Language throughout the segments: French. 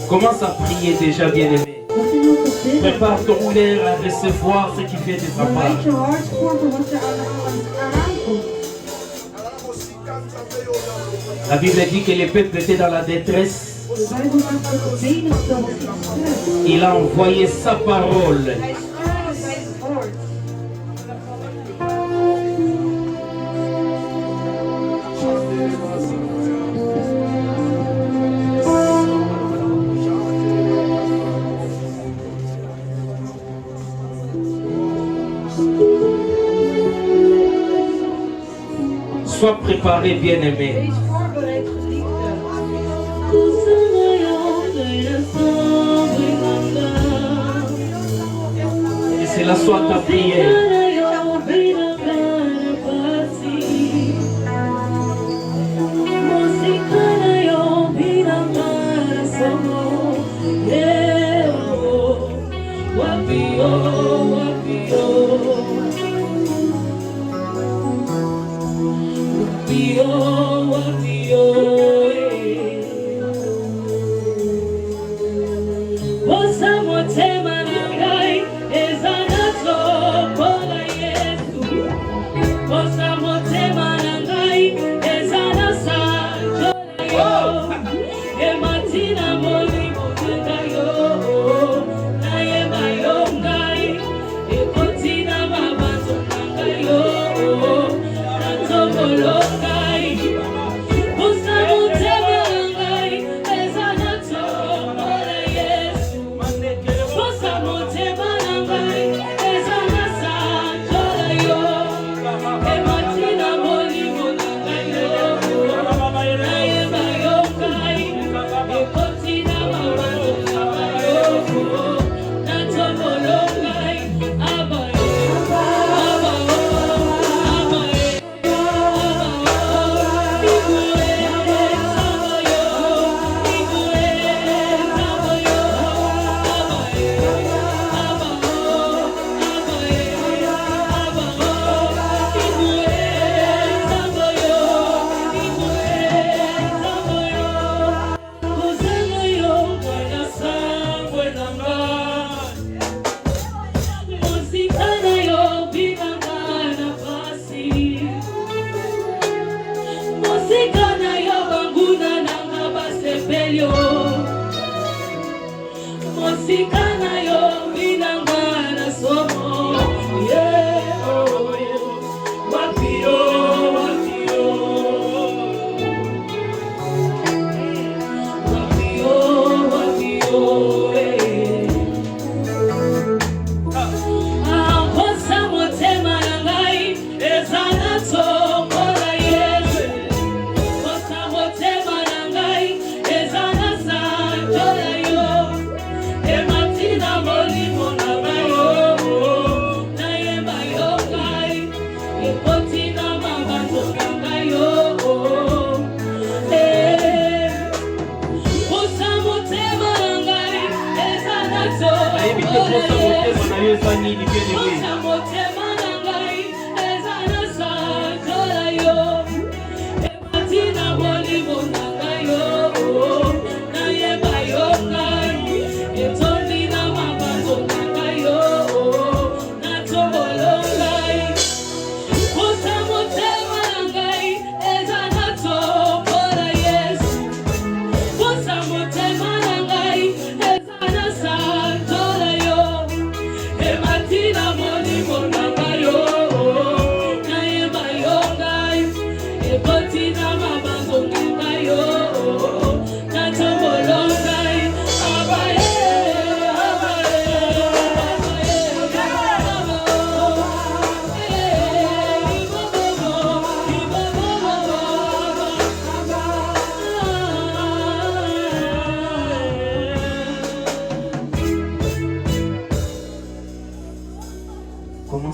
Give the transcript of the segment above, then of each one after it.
Commence à prier déjà, bien-aimé. Prépare ton cœur à recevoir ce qui vient de ta part. La Bible dit que le peuple était dans la détresse. Il a envoyé sa parole. Sois préparé, bien-aimé. Et cela soit ta prière.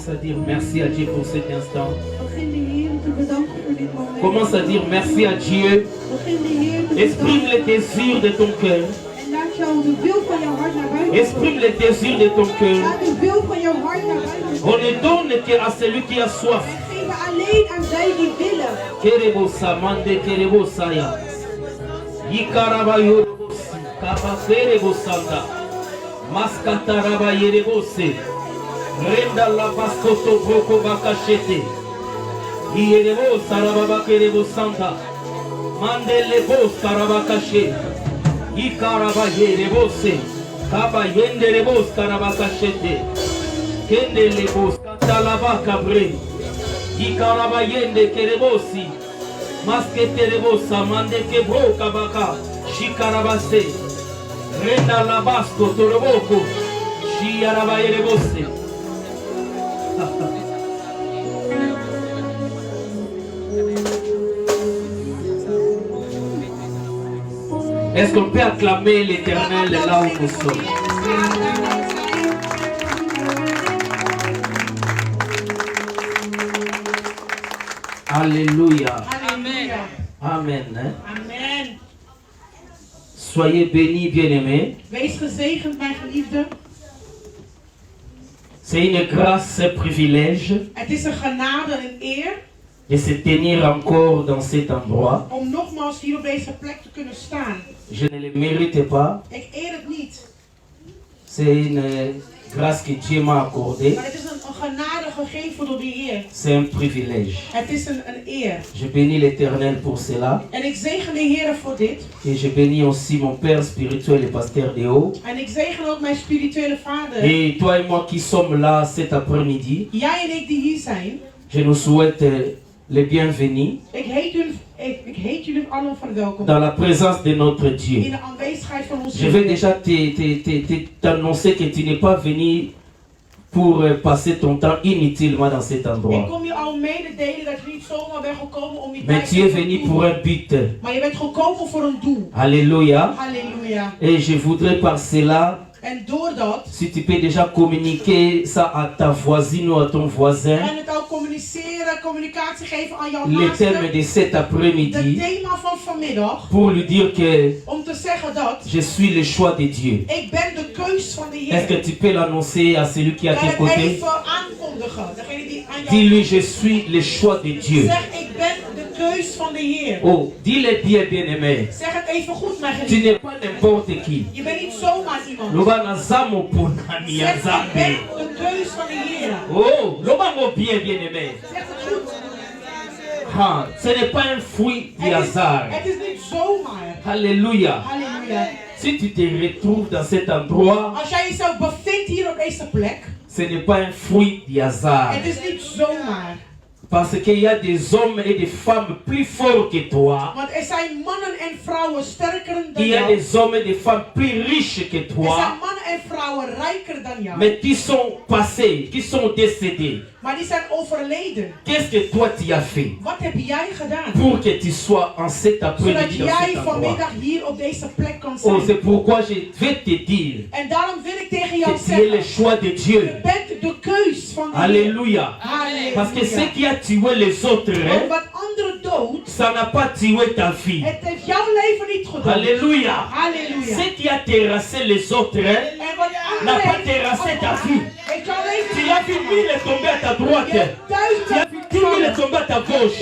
Commence à dire merci à Dieu pour cet instant. Commence à dire merci à Dieu. Exprime les désirs de ton cœur. Exprime les désirs de ton cœur. On ne donne qu'à celui qui a soif. Wij geven alleen aan zij die willen. Kerebosa, mande kerebosaya. Ikaraba yorobosi, kaba kerebosanda. Maskataraba yerebose. Renda la baskoto boko bakashete. Yerebosa rababa kerebosanda. Mandele bosa rabakashe. Ikaraba yerebose. Kaba yenderebos karabakashete. Kendele bos katalaba kabre. Ikaraba yende kerebosi. Masketerebosa mande kebro kabaka. Shikarabase. Renda labasko toroboko. Shiaraba yerebose. Est-ce qu'on peut acclamer l'Éternel là où nous sommes? Alléluia. Halleluja. Amen. Hein? Amen. Soyez bénis, bien-aimés. Wees gezegend, mijn geliefden. C'est une grâce, un privilège Het is een genade en een eer de se tenir encore dans cet endroit. om nogmaals hier op deze plek te kunnen staan. Je ne le mérite pas. Ik eer het niet, C'est une grâce que Dieu m'a accordée. maar het is een genade gegeven door de Heer. C'est un privilège. Het is een eer. Je bénis l'Éternel pour cela. En ik zegen de Heer voor dit. Et je bénis aussi mon Père spirituel et pasteur Déo. En ik zegen ook mijn spirituele vader. Et toi et moi qui sommes là cet après-midi, Jij en ik die hier zijn. je nous souhaite les bienvenus Ik heet jullie allen van welkom. dans la présence de notre In Dieu. de aanwezigheid van onze Je vais Heer. déjà t'annoncer que tu n'es pas venu pour passer ton temps inutilement dans cet Ik endroit. kom je al mededelen dat je niet zomaar bent gekomen om je Mais tijd tu es te venu doen. pour un but. Maar je bent gekomen voor een doel. Alléluia. Halleluja. Et je voudrais par cela, En door dat si tu peux déjà communiquer ça à ta voisine ou à ton voisin, en het ook communiceren, communicatie geven aan jouw le thème naaste. de cet Het après-midi, thema van vanmiddag. pour lui dire que Om te zeggen dat je suis le choix de Dieu. ik ben de keus van de Est-ce que Heer. tu peux l'annoncer à celui qui est à Kan tes het côtés? even aankondigen. Degene die aan jou Dis-lui, je suis le choix de Dieu. zeg, ik ben de keus van de Heer. Oh, dis-le bien, bien-aimé. Zeg het even goed, mijn Tu geliefde. n'es pas n'importe qui. Je bent niet zomaar iemand. Loba nazamo ponami Zeg, ik ben yazambe. de keus van de Heer. Oh, loba mo bien, bien-aimé. Zeg het goed. Ah, ce n'est pas un fruit du hasard. Het is niet zomaar. Alléluia. Halleluja. Si tu te retrouves dans cet endroit, Als jij jezelf bevindt hier op deze plek, ce n'est pas un fruit du hasard. het is niet zomaar. Parce qu'il y a des hommes et des femmes plus forts que toi. Want er zijn mannen en vrouwen sterker dan Il y a jou. des hommes et des femmes plus riches que Er zijn toi. mannen en vrouwen rijker dan jou. Mais qui sont passés, qui sont décédés. Maar die zijn overleden. Qu'est-ce que toi tu as fait Wat heb jij gedaan? pour que tu sois en cet Zodat après-midi dans jij cet endroit? vanmiddag hier op deze plek kan Oh, zijn. c'est pourquoi je vais te dire En daarom wil ik tegen que jou tu es le zeggen. choix de Je Dieu. bent de keus van de Heer. Alléluia. Halleluja. Parce que ce qui a tué les autres, Want hein, wat anderen dood, ça n'a pas tué ta vie. het heeft jouw leven niet gedood. Alléluia. Halleluja. Ce qui a terrassé les autres, hein, En wat n'a anderen pas terrassé ta vie. heeft jouw leven Tu niet as vu mille tomber à ta droite. Je hebt Tu as vu 10 000 tomber à ta gauche.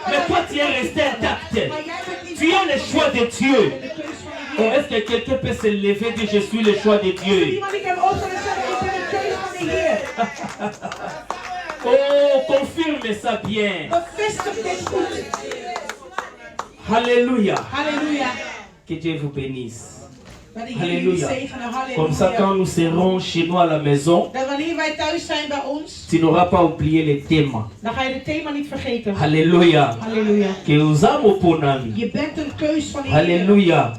Mais toi, tu es resté intact. Maar jij bent niet Tu es le choix de Dieu. de keus van de Oh, Heer. est-ce que quelqu'un peut se lever et dire je suis le choix de Dieu? Iemand die kan opstaan en zeggen, ik ben de keus van de Heer. Oh, confirme ça bien. Bevestig dit goed. Alléluia. Halleluja. Que Dieu vous bénisse. Dat de Heer jullie Alléluia. zegenen. Comme ça, quand Halleluja. nous serons chez nous à la maison, Dat wanneer wij thuis zijn bij ons, tu n'auras pas oublié les thèmes. dan ga je het thema niet vergeten. Alléluia. Halleluja. Que nous avons pour ami. Je bent een keus van de Heer. Alléluia.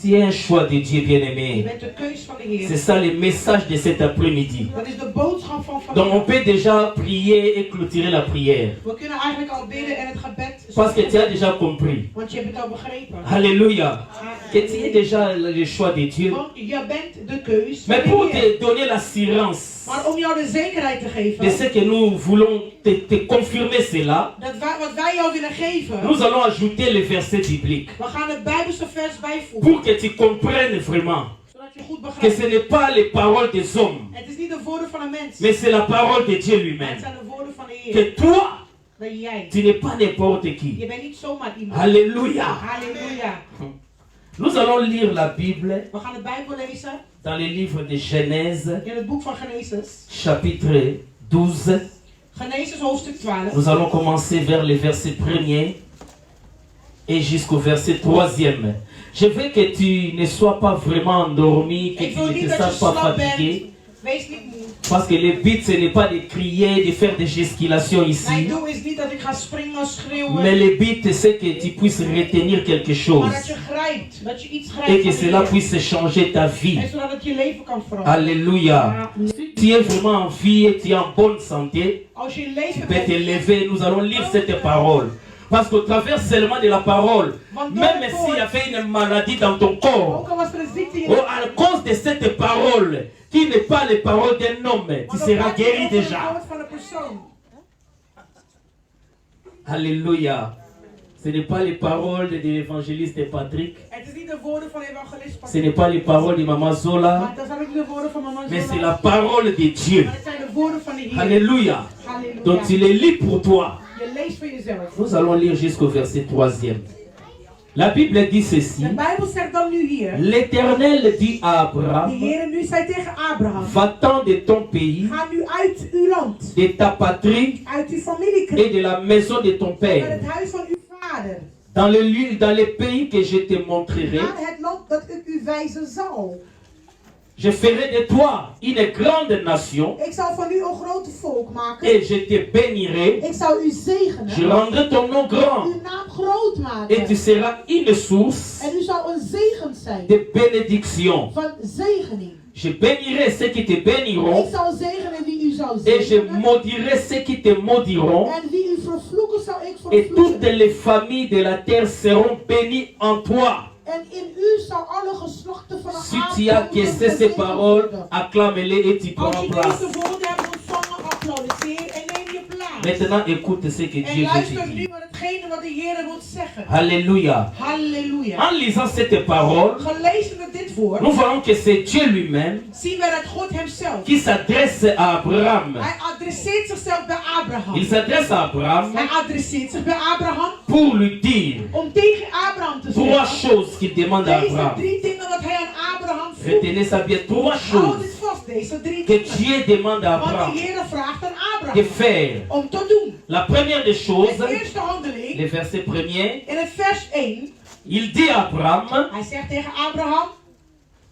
Tu es un choix de Dieu Je bien-aimé. bent de keus van de Heer. C'est ça le message de cet après-midi. Dat is de boodschap van Donc on vandaag. peut déjà prier et clôturer la prière. We kunnen eigenlijk al bidden en het gebed. Parce que tu as déjà compris. Want je hebt het al begrepen. Alléluia. Que tu es déjà le choix de Dieu. Want je bent de keus van Mais de pour Heer. te donner l'assurance Maar om jou de zekerheid te de geven, ce que nous voulons te confirmer cela, wat wij jou willen geven, nous allons ajouter le verset biblique we gaan het Bijbelse vers bijvoegen. pour que tu comprennes vraiment Zodat je goed que begrijpt. ce n'est pas les paroles des hommes, Het is niet de woorden van een mens. mais c'est la parole de Dieu Het lui-même. zijn de woorden van de Heer. Que toi, Dat jij. tu n'es pas n'importe qui. Je bent niet zomaar iemand. Alléluia. Halleluja. Nous allons lire la Bible We gaan de Bijbel lezen dans le livre de Genèse, in het boek van Genesis. chapitre 12. Genesis hoofdstuk 12. Nous allons commencer vers le verset 1er et jusqu'au verset 3e. Je veux que tu ne sois pas vraiment endormi, que Ik tu wil ne niet te dat je sens pas slap fatigué. bent. Wees niet moe. Parce que le but, ce n'est pas de crier, de faire des gesticulations Mijn ici. doel is niet dat ik ga springen, schreeuwen. Mais le but, c'est que tu puisses retenir quelque chose. Maar dat je grijpt. Dat je iets Et grijpt que van de cela Heer. puisse changer ta vie. En zodat het je leven kan veranderen. Alléluia. Si tu es vraiment en vie et tu es en bonne santé, Als je in tu leven peux te bent. lever. Nous allons lire cette parole. Parce qu'au travers seulement de la parole, même s'il y avait une maladie dans ton corps, Ook al was er een ziekte in ou à cause de cette parole, qui n'est pas les paroles d'un homme, tu seras guéri déjà. woord van een persoon. Alléluia. Ce n'est pas les paroles de l'évangéliste Patrick. Het is niet de woorden van evangelist Ce n'est pas les paroles de Maman Zola. Maar dat zijn ook niet de woorden van mama Mais c'est Zola. la parole de Dieu. Maar het zijn de woorden van de Heer. Alléluia. Halleluja. Donc tu les lis pour toi. Je leest voor jezelf. Nous allons lire jusqu'au verset 3e. La Bible dit ceci. De Bijbel zegt dan nu hier. L'Éternel dit à De Abraham, Heer nu zei tegen Abraham. va-t'en de ton pays, Ga nu uit uw land. de ta patrie Uit uw familiekring. et de la maison de ton Naar père, het huis van uw vader. dans le lieu, dans les pays que je te montrerai. Naar het land dat ik u wijzen zal. Je ferai de toi une grande nation Ik zal van u een groot volk maken. et je te bénirai. Ik zal u zegenen. Je rendrai ton nom grand Uw naam groot et tu maken. seras une source En u zal een zegen zijn. de bénédiction. Van zegening. Je bénirai ceux qui te béniront Ik zal zegenen wie u zal et je zegenen. maudirai ceux qui te maudiront. En wie u vervloeken zal ik Et toutes vervloeken. les familles de la terre seront bénies en toi. En in u zal alle geslachten van de Si tu as caissé ces paroles, acclame-les et tu Als prends je place. deze woorden hebt ontvangen, applaudisseer en neem je plaats. Maintenant, écoute ce que En Dieu veut luister te nu dire. naar hetgene wat de Heer wil zeggen. Alléluia. Halleluja. En lisant cette parole, Gelezen we dit woord, nous voyons que c'est Dieu lui-même zien we dat God hemzelf. qui s'adresse à Abraham. Hij adresseert zichzelf bij Abraham. Il s'adresse à Abraham Hij adresseert zich bij Abraham pour lui dire om tegen Abraham te trois zeggen. choses qu'il demande à Deze Abraham. drie dingen wat hij aan Abraham vroeg. Retenez ça bien, trois Houd choses dit vast, deze drie que dingen. Dieu demande à Want Abraham de Heer vraagt aan de Abraham faire. om te doen. La première des choses, De eerste handeling, le verset premier, in het vers 1, il dit à Abraham, hij zegt tegen Abraham,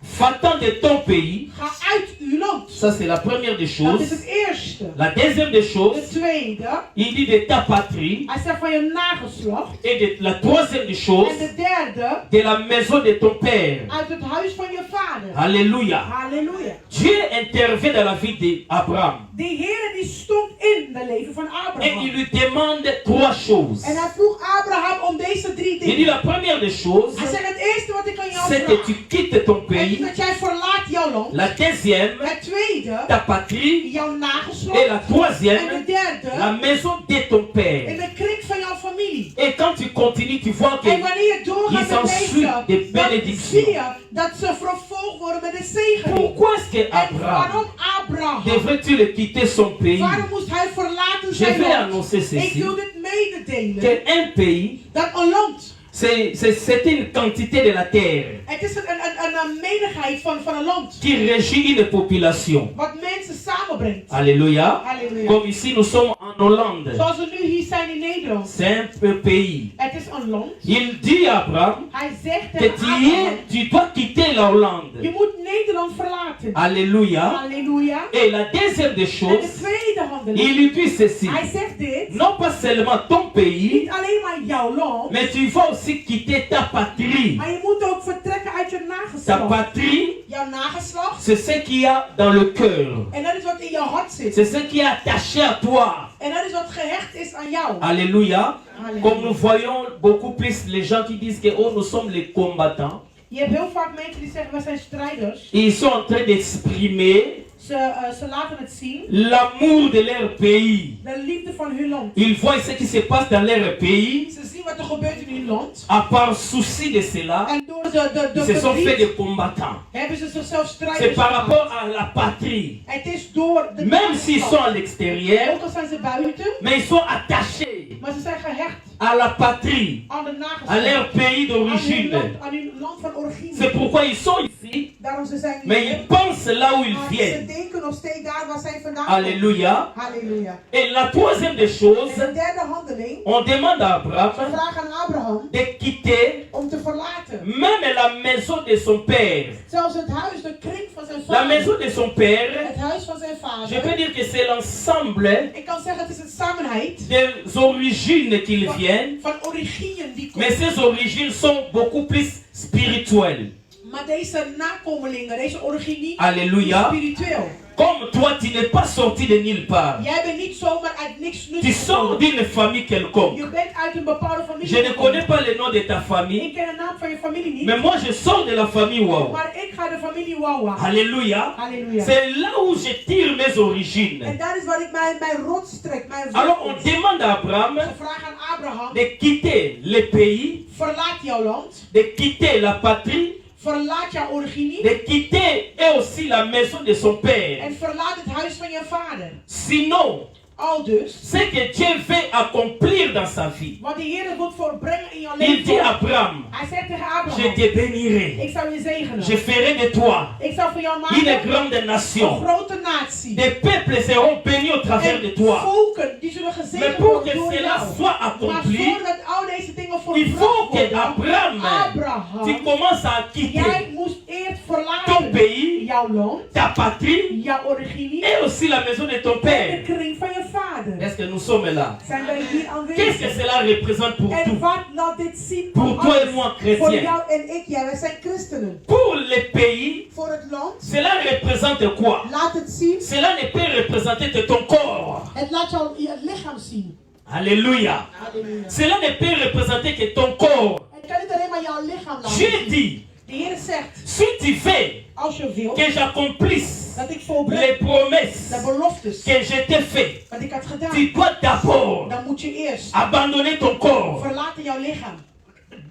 va-t'en de ton pays. ga uit uw land. Ça, c'est la première des Dat is choses. het eerste. La deuxième des De choses, tweede, il dit de ta patrie. hij zegt van je nageslacht. Et de la troisième des choses, En de derde, de la maison de ton père. uit het huis van je vader. Alléluia. Halleluja. Dieu intervient dans la vie d'Abraham. De Heer die stond in het leven van Et Abraham. il lui demande trois choses. En hij vroeg Abraham om deze drie Il dit dingen. la première des choses, Hij zegt het eerste wat ik aan jou c'est que vraag. tu quittes ton is pays. dat jij verlaat jouw land. La deuxième, Het tweede, ta patrie. jouw Et nageslacht. la En de troisième, la derde, maison de ton in père. de kring van jouw familie. Et quand tu continues, tu vois que En wanneer je doorgaat ils en met suivent des deze, dan bénédictions. zie je dat ze vervolgd worden met een zegen. Pourquoi est-ce que En Abraham waarom Abraham? devrait-il quitter son pays? Waarom moest hij verlaten Je zijn vais land? annoncer Ik ceci. wil dit mededelen. Qu'un pays, Dat een land, c'est une quantité de la terre het is een menigheid van een land. qui régit une population. Wat mensen samenbrengt. Alléluia. Halleluja. Comme ici, nous sommes en Hollande. Zoals we nu hier zijn in Nederland. C'est un pays. Het is een land. Il dit à Abraham Hij zegt que tegen Abraham, tu dois quitter la Hollande. je moet Nederland verlaten. Alléluia. Halleluja. Et la deuxième des En choses, de tweede handeling. il lui dit ceci. Hij zegt dit. Non pas seulement ton pays, Niet alleen maar jouw land. mais tu vas aussi quitter ta patrie. Maar je moet ook vertrekken uit je Ta nageslacht. patrie, Jouw nageslacht. c'est ce qu'il y a dans le cœur. En dat is wat in je hart zit. C'est ce qui est attaché à toi. En dat is wat gehecht is aan jou. Alléluia. Halleluja. Comme nous voyons beaucoup plus les gens qui disent que oh, nous sommes les combattants. Je hebt heel vaak mensen die zeggen, wij zijn strijders. Ils sont en train d'exprimer Ze laten het zien. l'amour de leur pays. De liefde van hun land. Ils voient ce qui se passe dans leur pays. Ze zien zien wat er gebeurt in hun land. à part souci de cela, En door de ils se sont fait verdriet des combattants. hebben ze zichzelf C'est strijders par gemaakt. rapport à la patrie. Het is door de Même s'ils sont à natie. l'extérieur, Ook al zijn ze buiten, mais ils sont attachés maar ze zijn gehecht à la patrie, aan de à nageslacht. leur pays d'origine. Aan hun land van origine. C'est pourquoi ils sont ici, Daarom ze zijn mais hier. ils pensent là où ils Maar ze viennent. denken nog steeds daar waar zij vandaan komen. Alléluia. Halleluja. Et la troisième des choses, En de derde handeling. on demande à Ze Abraham vragen aan Abraham de quitter om te verlaten. même la maison de son père. Zelfs het huis, de kring van zijn La vader. maison de son père, Het huis van zijn je peux vader. dire que c'est l'ensemble Ik kan zeggen, het is een samenheid des origines qu'ils viennent, van originen die mais komen. ces origines sont beaucoup plus spirituelles. Maar deze nakomelingen, deze origine, Alléluia. is spiritueel. Comme toi, tu n'es pas sorti de nulle part. Jij bent niet zomaar uit niks Tu nuttigs sors gekomen. d'une famille quelconque. Je bent uit een bepaalde familie Je ne gekomen. connais pas le nom de ta Ik famille, ken de naam van je familie niet. mais moi je sors de la famille Wow. Maar ik ga de familie Wawa. Alléluia. Halleluja. C'est là où je tire mes En origines. daar is waar ik mijn rots trek, mijn Alors on wortels. demande à Abraham Ze vragen aan Abraham, de quitter le pays, verlaat jouw land, de quitter la patrie, verlaat jouw origine de quitter et aussi la maison de son père. en verlaat het huis van je vader. Sinon, Aldus, ce que Dieu veut accomplir dans sa vie, wat de Heer wil voorbrengen in jouw il dit leven. à Abraham, Hij zegt tegen je Abraham, te bénirai, ik zal je zegenen. je ferai de toi Ik zal van jou une maken grande een nation. grote natie. Des peuples seront bénis au travers de En toi. volken die zullen Mais gezegend pour worden que door cela jou. soit Maar accompli, voordat al deze dingen il faut volbracht que worden, Abraham, tu Abraham, commences à quitter jij moest eerst ton verlaten pays, jouw land, ta patrie jouw origine et aussi la maison de ton en de père. kring van je vader. Est-ce que nous sommes là? Zijn wij hier Qu'est-ce que aanwezig? cela représente pour En tout? wat laat dit zien Pour aan toi et alles? moi, Voor chrétiens. jou en ik, ja, wij zijn christenen. Pour les pays, Voor het land, cela représente quoi? laat het zien. Cela ne peut représenter que ton corps. Het laat jou je lichaam zien. Alléluia. Halleluja. Cela ne peut représenter que ton corps. Het kan niet alleen maar jouw lichaam laten Dieu zien. dit, De Heer zegt, si tu veux als je wil que j'accomplisse dat ik volbreng les promesses de beloftes que je t'ai fait, wat ik had gedaan, tu dois d'abord dan moet je eerst abandonner ton corps, verlaten jouw lichaam.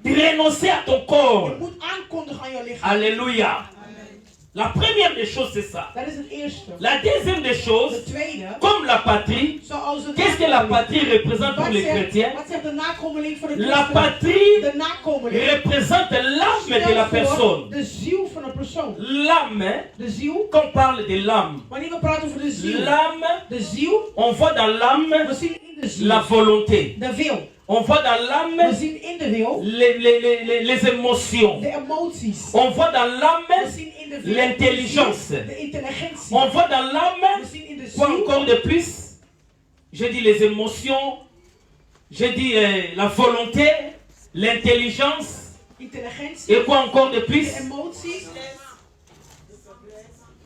renoncer à ton Je corps. moet aankondigen aan jouw lichaam. Alléluia. La première des choses, c'est ça. Dat is het eerste. La deuxième des De choses, tweede, comme la patrie, zoals het qu'est-ce que la patrie représente pour wat les chrétiens? zegt de nakomeling voor de La christenen? patrie De nakomeling représente l'âme de la stelt voor personne. de ziel van een persoon. L'âme, De ziel, quand on parle de l'âme, wanneer we praten over de ziel, l'âme, de ziel, on voit dans we l'âme zien in de ziel la volonté. de wil. On voit dans We l'âme zien in de wil les émotions. de emoties. On voit dans We l'âme zien in de wil l'intelligence. de intelligentie. On voit dans l'âme, We zien in de quoi ziel, encore de plus? Je dis les émotions, je dis la volonté, l'intelligence, intelligentie, et quoi encore de plus? de emoties,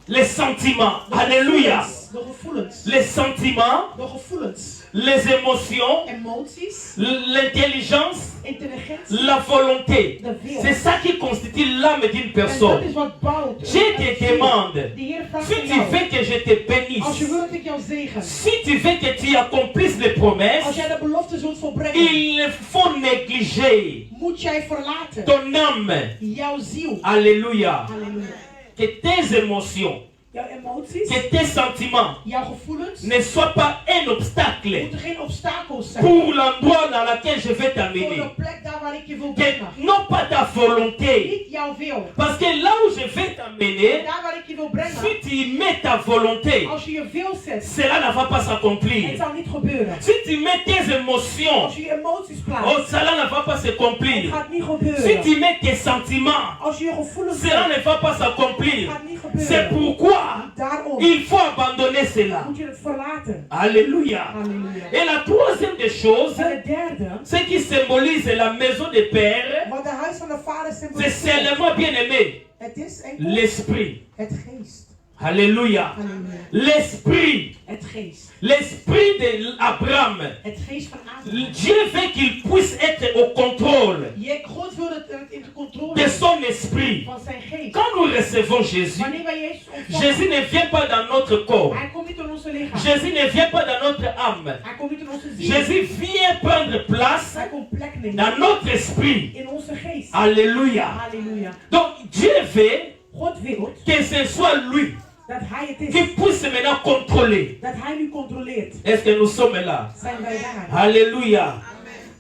Les sentiments. Alléluia. de gevoelens. Les sentiments, De gevoelens. les émotions, Emoties, l'intelligence, intelligentie, la volonté. de wil. C'est ça qui constitue l'âme d'une En dat personne. is wat bouwt. Je te demande, De Heer vraagt si aan tu jou, veux que je te als je bénisse, wil dat ik jou zegen, si tu veux que tu accomplisses les als promesses, jij de belofte zult volbrengen, il faut négliger moet jij verlaten ton âme. jouw ziel. Alléluia. Halleluja. Que tes émotions, Jouw emoties, que tes sentiments jouw gevoelens, ne soient pas un obstacle moeten geen obstakels zijn pour l'endroit dans lequel je vais voor t'amener. de plek daar waar ik je wil Que brengen. non pas ta volonté. Niet jouw wil. Parce que là où je vais t'amener, Daar waar ik je wil brengen, si tu mets ta volonté, als je je wil zet, cela ne va pas het s'accomplir. zal niet gebeuren. Si tu mets tes émotions, Als je je emoties oh, plaatst, cela ne va pas het s'accomplir. gaat niet Si gebeuren. tu mets tes sentiments, Als je je gevoelens cela zet, ne va pas het s'accomplir. gaat niet C'est gebeuren. pourquoi Daarom il faut abandonner cela. moet je het verlaten. Alléluia. Halleluja. Et la troisième des choses, En het derde, ce qui symbolise la maison des pères, wat de huis van de vader c'est symboliseert, seulement bien aimé, het is enkel l'esprit. het geest. Alléluia. Halleluja. L'esprit. Het geest. L'esprit d'Abraham. Het geest van Abraham. Dieu veut qu'il puisse être au contrôle God wil dat het in de controle de is son esprit. van zijn geest. Quand nous recevons Jésus, Wanneer wij Jezus ontvangen, Jésus ne vient pas dans notre corps. hij komt niet in onze lichaam. Jésus ne vient pas dans notre âme. Hij komt niet in onze ziel. Jésus vient prendre place Hij komt plek nemen. dans notre esprit. In onze geest. Alléluia. Halleluja. Donc Dieu veut God wil que ce soit lui dat hij het qui is. puisse maintenant contrôler. Dat hij nu controleert. Est-ce que nous sommes là? Zijn wij daar? Alléluia.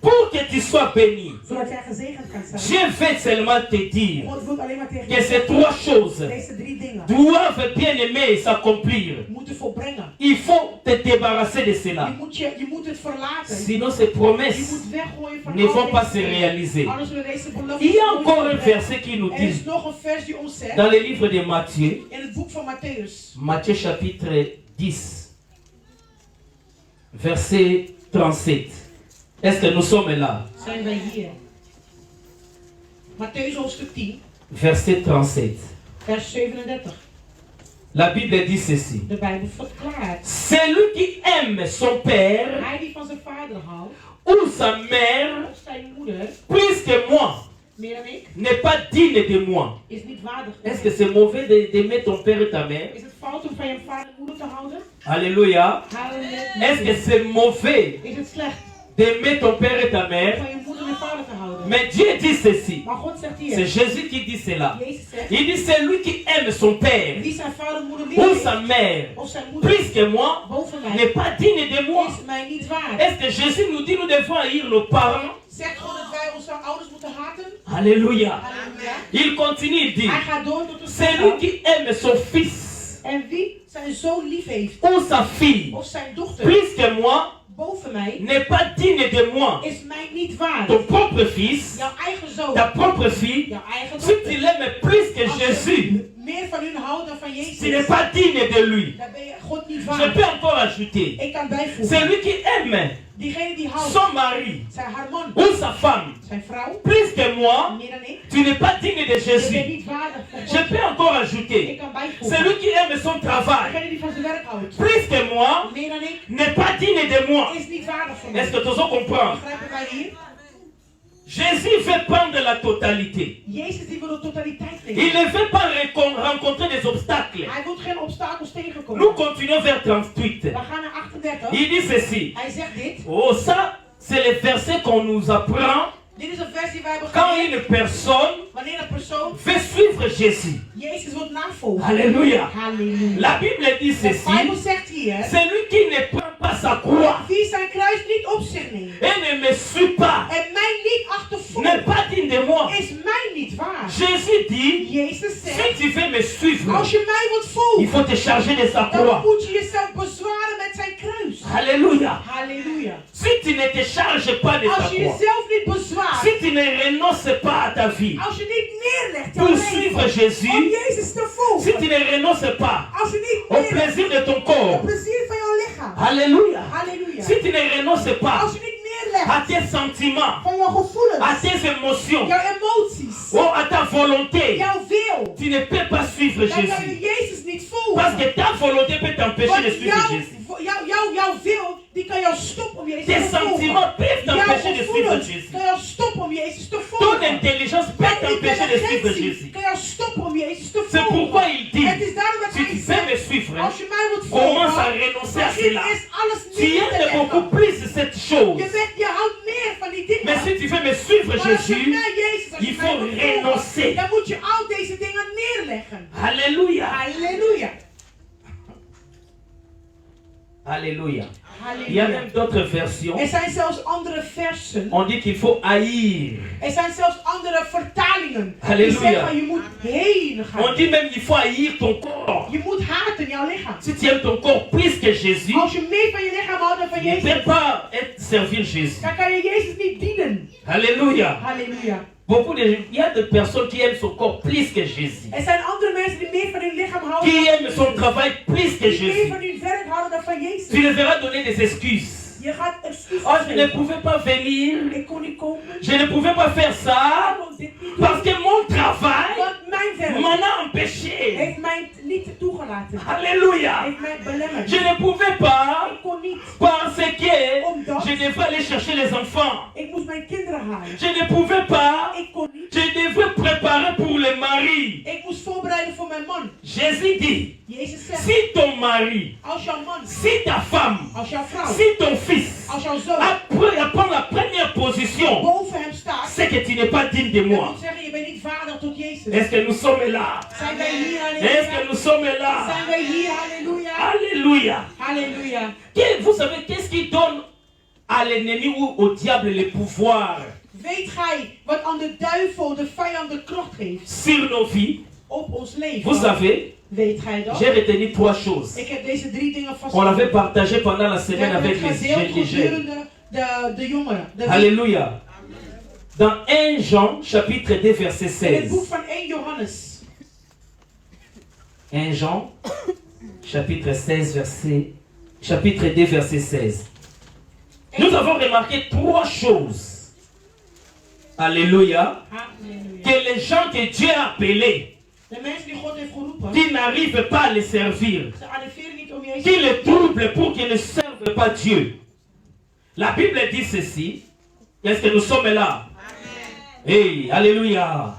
Pour que tu sois béni, Zodat jij gezegend kan zijn. Dieu veut seulement te dire God wil alleen maar tegen que je ces zeggen, trois choses deze 3 dingen doivent bien aimer s'accomplir. moeten volbrengen. Il faut te débarrasser de cela. Je moet het verlaten. Sinon ces Je promesses moet weggooien van ne al vont pas deze se dingen. réaliser. Anders zullen deze beloftes Il y a nooit encore un volbrengen. verset qui nous Er dit is nog een vers die ons zegt dans le livre de Matthieu, in het boek van Matthäus. Matthieu chapitre 10, verset 37. Est-ce que nous sommes là? Zijn wij hier? Matthäus hoofdstuk 10, Verset 37. vers 37. La Bible dit ceci. De Bijbel verklaart. Celui qui aime son père Hij die van zijn vader houdt, ou sa mère of zijn moeder, plus que moi meer dan ik, n'est pas digne de moi. is niet waardig. Est-ce que c'est mauvais d'aimer ton père et ta mère? Is het fout om van je vader en moeder te houden? Alléluia. Halleluja. Est-ce que c'est mauvais Is het slecht d'aimer ton père et ta om mère? van je moeder en vader te houden? Mais Dieu dit ceci. Maar God zegt C'est hier, Jésus qui dit cela. Jezus zegt, Il dit celui qui aime son père wie zijn vader en moeder ou lief sa heeft, mère of zijn moeder plus que moi boven mij, n'est pas digne de moi. is mij niet waard. Est-ce que Jésus nous dit nous devons haïr nos parents? Zegt God dat wij onze ouders moeten haten? Alléluia. Halleluja. Il continue, il dit Hij gaat door tot de celui qui aime son fils En wie zijn zoon lief heeft, ou sa fille of zijn dochter plus que moi boven mij, n'est pas digne de moi. is mij niet waard. Ton propre fils, Jouw eigen zoon, ta propre fille, jouw eigen si tu dochter. l'aimes plus que Als Jésus, je meer van hun houdt dan van tu n'es Jezus, pas digne de lui. dan ben je God niet Je waard. peux encore ajouter, Ik kan bijvoegen, celui qui aime diegene die houdt, son mari zijn haar man, ou sa femme zijn vrouw, plus que moi, meer dan ik, tu n'es pas digne de je bent Jésus. niet waardig voor Je God. peux encore Ik ajouter, kan bijvoegen, celui qui aime son travail degene die van zijn werk houdt, plus que moi meer dan ik, n'est pas digne de moi. is niet waardig voor mij. Est-ce que tu as compris? Begrijpen wij hier? Jésus veut prendre la totalité. Jezus die wil de totaliteit Il nemen. ne veut pas rencontrer des obstacles. Hij wil geen obstakels tegenkomen. Nous continuons vers 38. We gaan naar 38. Il dit ceci. Hij zegt dit. Oh, ça, c'est le verset qu'on nous apprend Dit is een vers die wij hebben quand geleerd. une personne Wanneer een persoon veut suivre Jésus. Jezus wil navolgen. Alléluia. Halleluja. La Bible dit De ceci. Bijbel zegt hier. Celui qui ne prend pas sa croix Wie zijn kruis niet op zich neemt. et ne me suit pas En mij niet n'est achtervolgt. pas digne de moi. Is mij niet waar. Jésus dit, Jezus si zegt. tu veux me suivre, Als je mij wilt il volgen. faut te charger de sa Dan croix. moet je jezelf bezwaren met zijn kruis. Alléluia. Halleluja. Si tu ne te charges pas de ta Als je croix, jezelf niet bezwaart. si tu ne renonces pas à ta vie Als je niet neerlegt jouw pour leven. suivre Jésus, Om Jezus te si tu volgen. ne renonces pas Als je niet au neerlegt. plaisir de ton Het corps, plezier van jouw lichaam. Alléluia. Halleluja. Si tu ne renonces pas Als je niet neerlegt à tes sentiments, van jouw à gevoelens, tes émotions, jouw emoties, ou à ta volonté, jouw wil, tu ne peux pas suivre dan kan je Jésus. Jezus niet Parce volgen. que ta volonté peut t'empêcher de Want suivre Jésus. jouw wil, die kan jou stoppen om Jezus Tes te volgen. sentiments peuvent Jouw t'empêcher de suivre gevoelens Jésus. kan jou stoppen om Jezus te Ton volgen. intelligence peut Jouw t'empêcher de suivre intelligentie Jésus. kan jou stoppen om Jezus te C'est pourquoi volgen. il dit, Het is daarom dat si tu hij veux me zegt, suivre, als je mij wilt commence à volgen, renoncer à begin cela. eerst alles Tu neer te aimes beaucoup leggen. plus cette chose. Je houdt meer van die dingen. Mais si tu veux me suivre Maar als je Jésus, mij Jezus, als je il mij faut wilt volgen, renoncer. dan moet je al deze dingen neerleggen. Alléluia. Halleluja. Alléluia. Il y a Halleluja. même d'autres versions. Er zijn zelfs andere versen. On dit qu'il faut haïr. Er zijn zelfs andere vertalingen. Halleluja. Die zeggen je moet heen On gaan. dit même qu'il faut haïr ton corps. Je moet haten jouw lichaam. Si tu aimes ton corps plus que Jésus, Als je meer van je lichaam houdt dan van tu ne Jezus, peux pas servir Jésus. dan kan je Jezus niet dienen. Alléluia. Halleluja. Il y a des personnes qui aiment son corps plus que Jésus. Er zijn andere mensen die meer van hun lichaam houden Qui dan aiment son travail plus que die meer Jésus. van hun werk houden dan van Tu Jezus. les verras donner des excuses. Je gaat excuses Oh, je ne geven. pouvais pas venir. Ik kon niet komen. Je ne pouvais pas faire ça. Ik kon dit niet Parce doen. que mon travail Want mijn werk m'en a empêché. heeft mij niet toegelaten. Alléluia. Heeft mij belemmerd. Je ne pouvais pas Ik kon niet. parce que Omdat je devais aller chercher les enfants. ik moest mijn kinderen halen. Je ne pouvais pas. Ik kon niet. Je devais préparer pour le mari. Ik moest voorbereiden voor mijn man. Jésus dit, Jezus zegt, si ton mari, als jouw man, si ta femme, als jouw vrouw, si ton fils Als jouw zoon après à prendre la première position, boven hem staat, c'est que tu n'es pas digne de dat moi. moet zeggen, je bent niet vader tot Jezus. Est-ce que nous sommes là? Zijn wij hier, Est-ce que halleluja? nous sommes là? Zijn wij hier, halleluja? Alléluia. Halleluja. Vous savez, qu'est-ce qui donne à l'ennemi ou au diable le pouvoir Weet gij wat aan de duivel, de vijand, de kracht geeft sur nos vies? op ons leven? Vous savez, Weet gij dat? j'ai retenu 3 choses. Ik heb deze 3 dingen On vastgelegd. l'avait partagé pendant la We semaine hebben avec het les gedeeld jeunes. gedurende de jongeren. De Alléluia. Dans 1 Jean, chapitre 2, verset in het boek 16. van 1 Johannes. 1 Jean, chapitre 2, verset 16. Nous avons remarqué 3 choses. Alléluia. Halleluja. Que les gens que Dieu a appelés, De mensen die God heeft geroepen, qui n'arrivent pas à les servir, ze arriveren niet om Jezus. qui les troublent pour qu'ils ne servent pas Dieu. La Bible dit ceci. Est-ce que nous sommes là? Hey, alléluia.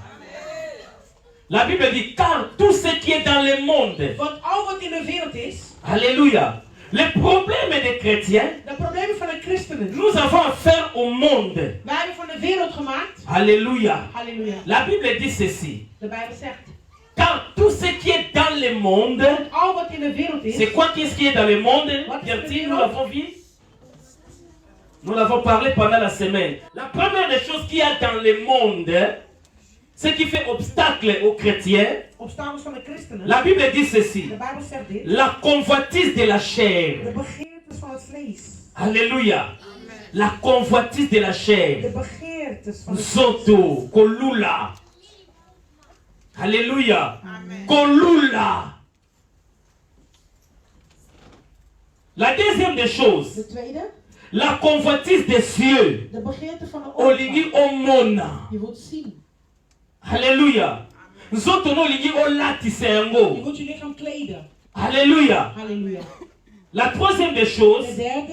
La Bible dit, car tout ce qui est dans le monde, Want al wat in de wereld is, alléluia, les problèmes des chrétiens, de problemen van de christenen. nous avons affaire au monde. Wij hebben van de wereld gemaakt. Alléluia. Halleluja. La Bible dit ceci, De Bijbel zegt, car tout ce qui est dans le monde, al wat in de wereld is, c'est quoi qu'est-ce qui est dans le monde? Pierre-T, nous l'avons vu? Nous l'avons parlé pendant la semaine. La première des choses qu'il y a dans le monde, ce qui fait obstacle aux chrétiens, obstakels van de christenen. la Bible dit ceci, De Bijbel zegt dit. la convoitise de la De chair. begeertes van het vlees. Alléluia. La convoitise de la De chair. begeertes van het Zoto, kolula. Alléluia. Kolula. La deuxième des choses, De tweede, la convoitise des cieux. de begeerte van de Olingi oorlog. omona. Je wilt zien. Alléluia. Nzoto no olingi olatisa Je yango. wilt je lichaam kleden. Alléluia. Halleluja. La troisième des choses, De derde,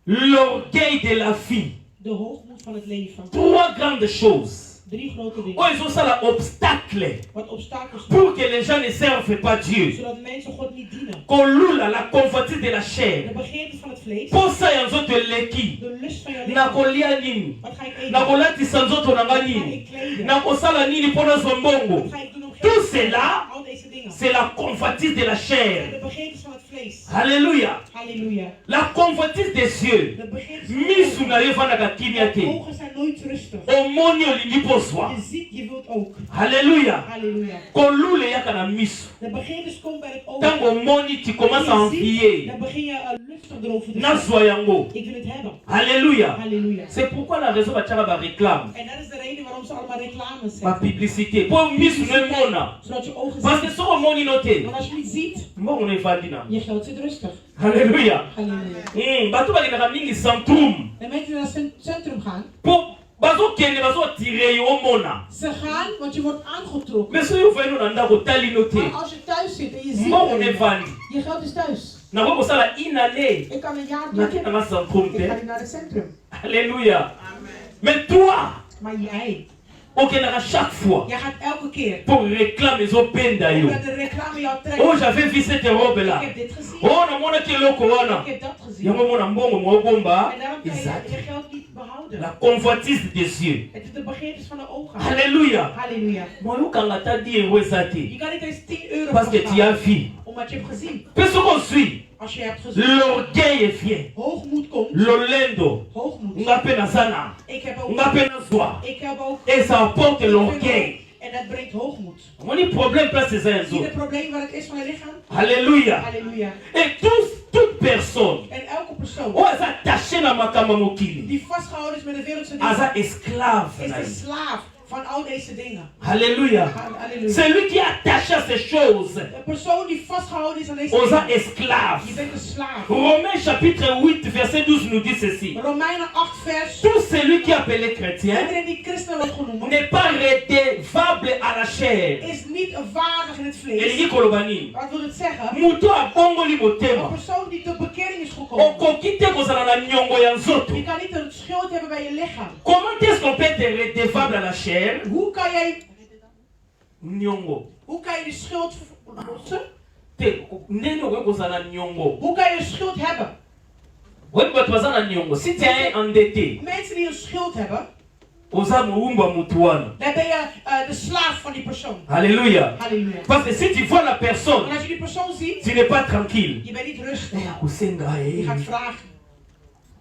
l'orgueil de la vie. de hoogmoed van het leven. 3 grandes choses. 3 grote dingen. Oh, ils ont ça là, obstacle. Wat obstakels Pour que les gens ne servent pas Dieu. zodat mensen God niet dienen. Kolula, la convoitise de la De chair. begeertes van het vlees. Posa ya nzoto eleki. De lust van je lichaam. Nakolia nini? Wat ga ik eten? Nakolatisa nzoto na nga Wat ga nini? ik kleden? Nakosala nini mpona zwa mbongo? Wat ga ik doen om Tout geld te cela, verdienen? Al deze dingen. c'est la convoitise de la chair. De begeertes van het vlees. Alléluia. Halleluja. La convoitise des cieux. De begeertes van Misu het na yo evandaka kimia oog. te. Ogen zijn nooit rustig. Omoni olingi pozwa. Je ziet, je wilt ook. Alléluia. Halleluja. Kolula eyaka na misu. De begeertes komt bij het oog. Ntango omoni tu commences à Je ziet, envier. dan begin je lustig erover te zijn. Nazwa yango. Ik wil het hebben. Alléluia. Halleluja. C'est pourquoi la raison batiaka baréclame. En dat is de reden waarom ze allemaal reclames Ba zetten. publicité. Po misu no emona. Zodat je ogen Parce que zien. soko omoni no te. Want als je niet ziet, Mbongo no evandi na. je geld zit rustig. Alléluia. Halleluja. Bato balingaka mingi centrum. En mensen die naar het centrum gaan, Po bazokende bazotire yo omona. ze gaan, want je wordt aangetrokken. Mais soki ovai no na ndako otali no te. Maar als je thuis zit en je ziet Mbongo no het, evandi. je geld is thuis. Nango kosala inane. Ik kan een jaar Nakenda doen, na centrum ik ga te. niet naar het centrum. Alléluia. Mais toi, Maar jij, okendaka chaque fois jij gaat elke keer. pour réclame ezobenda yo. Omdat de reclame jou trekt. Oh, j'avais vu cette robe Ik là. heb dit gezien. Oh, namonaki eloko wana. Ik heb dat gezien. Yango mona mbongo mobomba. En daarom kan je Exact. je geld niet behouden. La convoitise des cieux. Het is de begeertes van de ogen. Alléluia. Halleluja. Moyokanga ta di euro eza Je te. kan niet eens 10 euro Parce que tu as vasthouden, vu. omdat je hebt gezien. Mpe soki ozwi, Als je hebt gezien, l'orgueil vient. hoogmoed komt. Lolendo. Hoogmoed. Nga mpe naza na. Ik heb ook. Nga mpe nazwa. Ik heb ook. Et ça apporte l'orgueil. En dat brengt hoogmoed. Omoni problème place eza ya Zie je nzoto. het probleem waar het is van je lichaam? Alléluia. Halleluja. Et toute personne En elke persoon oyo aza attaché na makambo ya mokili die vastgehouden is met de wereldse dingen, aza esclave is na de ye. slaaf van al deze dingen. Alléluia. Halleluja. Celui qui est attaché à ces choses, De persoon die vastgehouden is aan deze oza dingen, esclave. je bent een slaaf. Romains chapitre 8 verset 12 nous dit ceci. Romeinen 8 vers. Tout celui qui est appelé chrétien Iedereen die christen wordt genoemd, n'est pas redevable à la chair. is niet waardig in het vlees. Elingi koloba nini? Wat wil het zeggen? Moto abongoli Een motema. persoon die tot bekering is gekomen. Okoki te kozala na nyongo ya nzoto. Je kan niet een schuld hebben bij je lichaam. Comment est-ce qu'on peut être redevable à la chair? Hoe kan jij, Nyongo. hoe kan je de schuld lossen? Te ndenge okoki kozala na nyongo. Hoe kan je een schuld hebben? Si tu es endetté, Mensen die een schuld hebben, oza muumba mutu wana. dan ben je de slaaf van die persoon. Alléluia. Halleluja. Parce que si tu vois la personne, En als je die persoon ziet, tu n'es pas tranquille. je bent niet rustig. Kusenga, Je gaat vragen.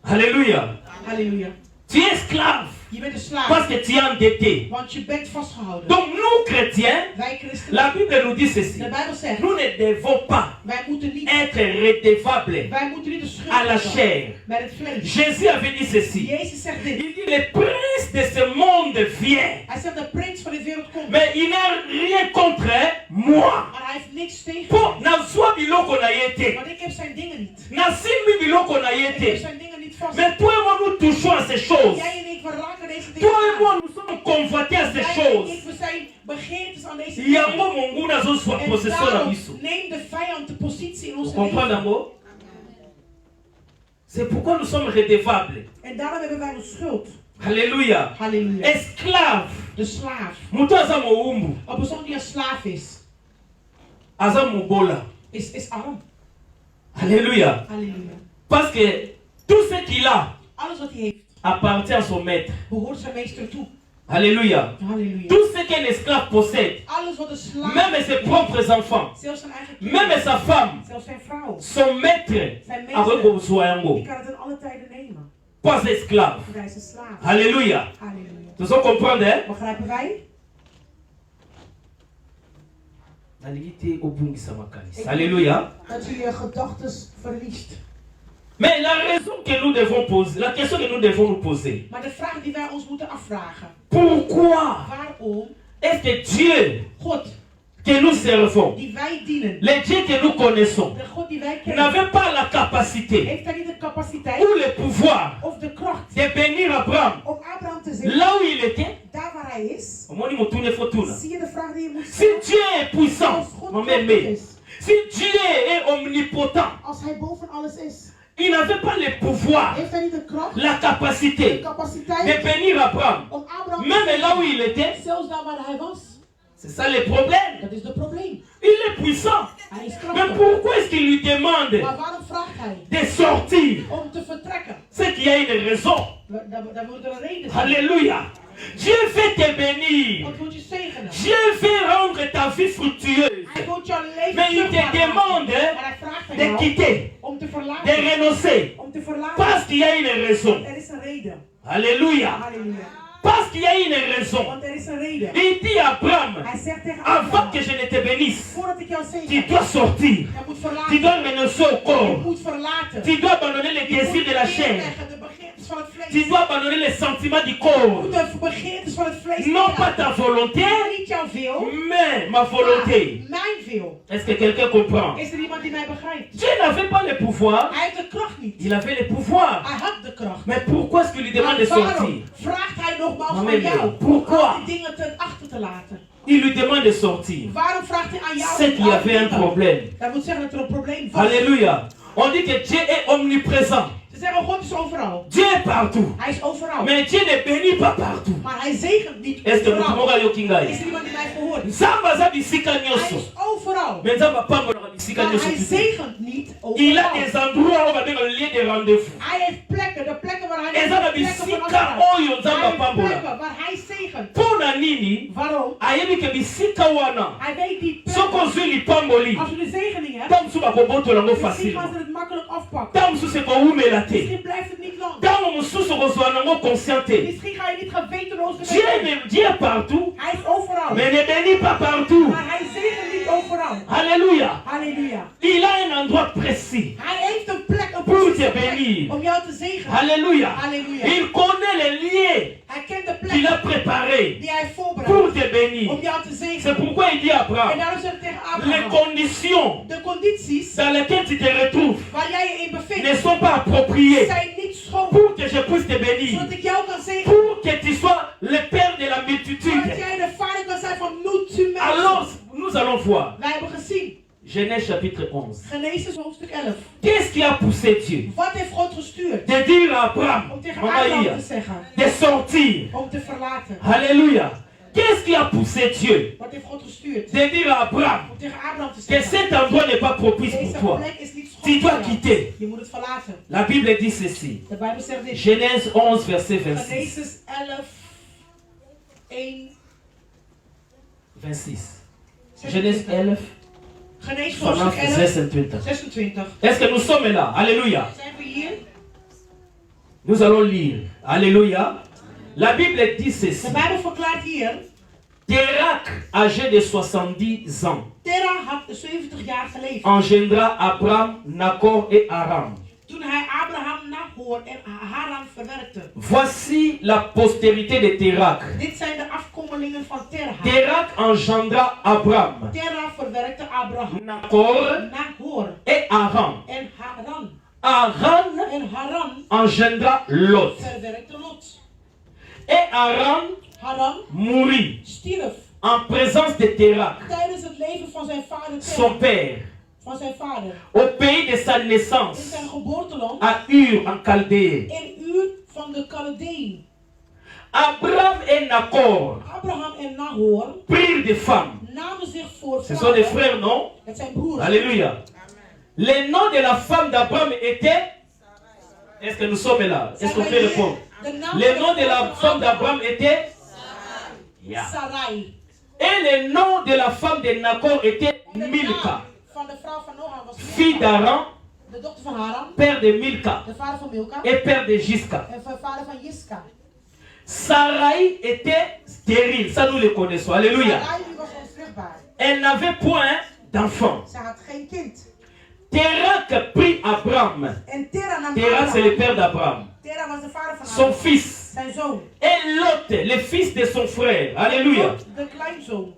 Alléluia. Halleluja. Tu es esclave Je bent een slaaf. parce que tu es endetté. Want je bent vastgehouden. Donc nous chrétiens, Wij christenen, la Bible nous dit ceci. de Bijbel zegt, Nous ne devons pas wij moeten niet, être redevables wij moeten niet de schuld à la hebben chair. met het vlees. Jésus avait dit ceci. Jezus zegt dit. Il dit le prince de ce monde vient. Hij zegt de prins van de wereld komt. Mais il n'a rien contre moi. Maar hij heeft niks tegen Po mij. nazwa biloko na ye te. Want ik heb zijn dingen niet. Nasimbi biloko na ye Ik heb te. zijn dingen niet vast. Mais toi et moi nous touchons à ces choses. Jij en ik, we raken deze dingen Toi et aan. moi nous sommes convoités à ces Jij en choses. ik, we zijn begeertes aan deze dingen. Yango monguna zo soit En possession na daarom biso. neemt de vijand de positie in Vous onze comprenez leven. yango? C'est pourquoi nous sommes redevables. En daarom hebben wij een schuld. Alléluia. Halleluja. Esclave. De slaaf. Mutu aza moumbu. Een persoon die een slaaf is, Aza mobola. is arm. Alléluia. Halleluja. Parce que tout ce qu'il a Alles wat hij heeft, appartient à son maître. behoort zijn meester toe. Alléluia. Halleluja. Tout ce qu'un esclave possède, Alles wat een slaaf même ses propres enfants, zelfs zijn eigen même kinderen, sa femme, zelfs zijn vrouw, son maître, zijn avec meester, Boussoa yango. die kan het in alle tijden nemen. Pas esclave. Want hij is een slaaf. Alléluia. Halleluja. Tu sais comprendre, hein? Begrijpen wij? Alléluia. Dat je je gedachten verliest. Mais la raison que nous devons poser, la question que nous devons nous poser, Maar de vraag die wij ons moeten afvragen. pourquoi Waarom est-ce que Dieu God que nous servons, die wij dienen, le Dieu que nous connaissons, de God die wij kennen, n'avait pas la capacité heeft hij niet de capaciteit ou le pouvoir of de kracht de bénir Abraham om Abraham te zeggen, là où il était? daar waar hij is? Omoni mutune fotuna. Zie je de vraag die je moet Si stellen? Dieu est puissant, Als God mon krachtig aimé, is, si Dieu est omnipotent, als hij boven alles is, il n'avait pas le pouvoir, heeft hij niet de kracht, la de capacité de capaciteit bénir Abraham, om Abraham te même là où zeggen, il était. zelfs daar waar hij was. C'est ça le problème. Dat is het probleem. Il est puissant. Hij is Mais krachtig. pourquoi est-ce qu'il lui demande Maar waarom vraagt hij de sortir? om te vertrekken? C'est qu'il y a une raison. Daar moet er een reden zijn. Alléluia. Dieu veut te bénir. God wil je zegenen. Dieu veut rendre ta vie fructueuse. Hij wil jouw leven Mais il te vruchtbaar maken. demande En hij vraagt aan de jou quitter, om te de verlaten. renoncer. Om te verlaten. Parce qu'il y a une raison. Er is een reden. Alléluia. Halleluja. Parce qu'il y a une raison. Want er is een reden. Il dit à Abraham, Hij zegt tegen avant Abraham, que je ne te bénisse, voordat ik jou tu zegen, dois sortir. je moet Tu verlaten. dois renoncer au Je corps. moet verlaten. Tu dois abandonner les Je moet désirs de la chair. neerleggen de begeertes van het Tu vlees. dois abandonner les sentiments du Je corps. moet de begeertes van het vlees Non pas neerleggen. ta volonté, Niet jouw wil, mais ma volonté. maar mijn wil. Est-ce que quelqu'un comprend? Is er iemand die mij begrijpt? Dieu n'avait pas le pouvoir, Hij heeft de kracht niet. il avait le pouvoir. Hij had de kracht. Mais pourquoi est-ce qu'il lui demande de Maar sortir? waarom vraagt hij nogmaals Maar aan jou pourquoi? om die dingen ten achter te laten? Il lui demande de sortir. Waarom vraagt hij aan jou? C'est qu'il y avait un problème. Dat moet zeggen dat er een probleem was. Alléluia. On dit que Dieu est omniprésent. Ze zeggen God is overal. Dieu est partout. Hij is overal. Mais Dieu ne bénit pas partout. Maar hij zegent niet Est-ce que nous overal. pouvons aller au Is Kingai? er iemand die mij verhoort? Nzamba za bisika Hij nyonso. is overal. Mais Nzamba pambola bisika Maar nyonso. hij zegent niet Il a overal. des endroits où on va dire le lieu de rendez-vous. Hij heeft plekken, de plekken waar hij Eza na plekken van bisika afspraak. oyo Hij Nzamba heeft pambola. plekken waar hij zegent. Mpona nini Waarom? ayebi ke bisika wana Hij weet die soko plekken. ozwi lipamboli Als je de zegening hebt, ntango mosusu bakobotola yango misschien facile, gaan ze het makkelijk afpakken. ntango mosusu ekowumela te, Misschien blijft het niet lang. ntango mosusu okozwa nango conscient te. Misschien ga je niet gewetenloos Dieu gebeden. Dieu est partout, Hij is overal. mais ne bénit pas partout. Maar hij zegent niet overal. Alléluia. Halleluja. Il a un endroit précis Hij heeft een plek, een pour te precieze plek bénir. om jou te zegenen. Alléluia. Halleluja. Il connaît les lieux Hij kent de qu'il a plek préparés die hij pour voorbereidt te bénir. om jou te C'est zegenen. pourquoi il dit à En Abraham, daarom zeg ik tegen les Abraham, conditions de condities dans lesquelles tu te retrouves waar jij je in ne bevindt sont pas appropriées zijn niet schoon. pour que je puisse te bénir, Zodat ik jou kan zegenen. pour que tu sois le père de la Zodat multitude. jij de vader kan zijn van multimensen. Alors, nous allons voir Wij hebben gezien. Genèse chapitre 11. Genesis hoofdstuk 11. Qu'est-ce qui a poussé Dieu Wat heeft God gestuurd? de dire à Abraham, Om tegen Mama Abraham Ia, te zeggen. de sortir? Om te verlaten. Alléluia. Qu'est-ce qui a poussé Dieu Wat heeft God gestuurd? de dire à Abraham Om tegen Abraham te que zeggen. cet endroit n'est pas propice Deze pour toi? plek is niet Tu schoon dois voor jou. quitter. Je moet het verlaten. La Bible dit ceci. De Bijbel zegt dit. Genèse 11, verset 26. Genesis 11, 1, 26. Genèse 11, Genesis vanaf hoofdstuk 11, 26. 26. Est-ce que nous sommes là? Alléluia. Zijn we hier? Nous allons lire. Alléluia. La Bible dit ceci. De Bijbel verklaart hier. Térak, âgé de 70 ans, Terah had 70 jaar geleefd. engendra Abraham, Nacor et Aram. Toen hij Abraham, Nahor en Haran verwerkte. Voici la postérité de Térak. Dit zijn de afkomelingen van Terah. Térak engendra Abraham, Terah verwerkte Abraham, Nacor Nahor et Aram. en Haran. Aram En Haran engendra Lot. verwerkte Lot. Et Aram Haran mourut stierf en présence de Térak, tijdens het leven van zijn vader son Terah. père, Van zijn vader. au pays de sa In naissance, zijn geboorteland. à Ur en Chaldée. In Ur van de Chaldeën. Abraham et Nacor Abraham en Nahor prirent des femmes. namen zich voor Ce sont des vrouwen. frères, non? Het zijn broers. Alléluia. Le nom de la femme d'Abraham était... Est-ce que nous sommes là? Est-ce qu'on peut répondre? Le nom de la femme d'Abraham était... Yeah. Sarai. Et le nom de la femme de Nacor était En de Milka, naam van de vrouw van Noach was fille Milka. d'Aran, De dochter van Haran. père de Milka De vader van Milka. et père de Gisca. En van vader van Jiska. Sarai était stérile, ça nous le connaissons. Alléluia. Sarai die was onvruchtbaar. Elle n'avait point d'enfant. Ze had geen kind. Térak prit Abraham. En Terah nam Térak, c'est le Abraham. père d'Abraham. Terah was de vader van Son Abraham. fils. Zijn zoon. Et Lot, le fils de son frère. Alléluia. Lot, de kleinzoon.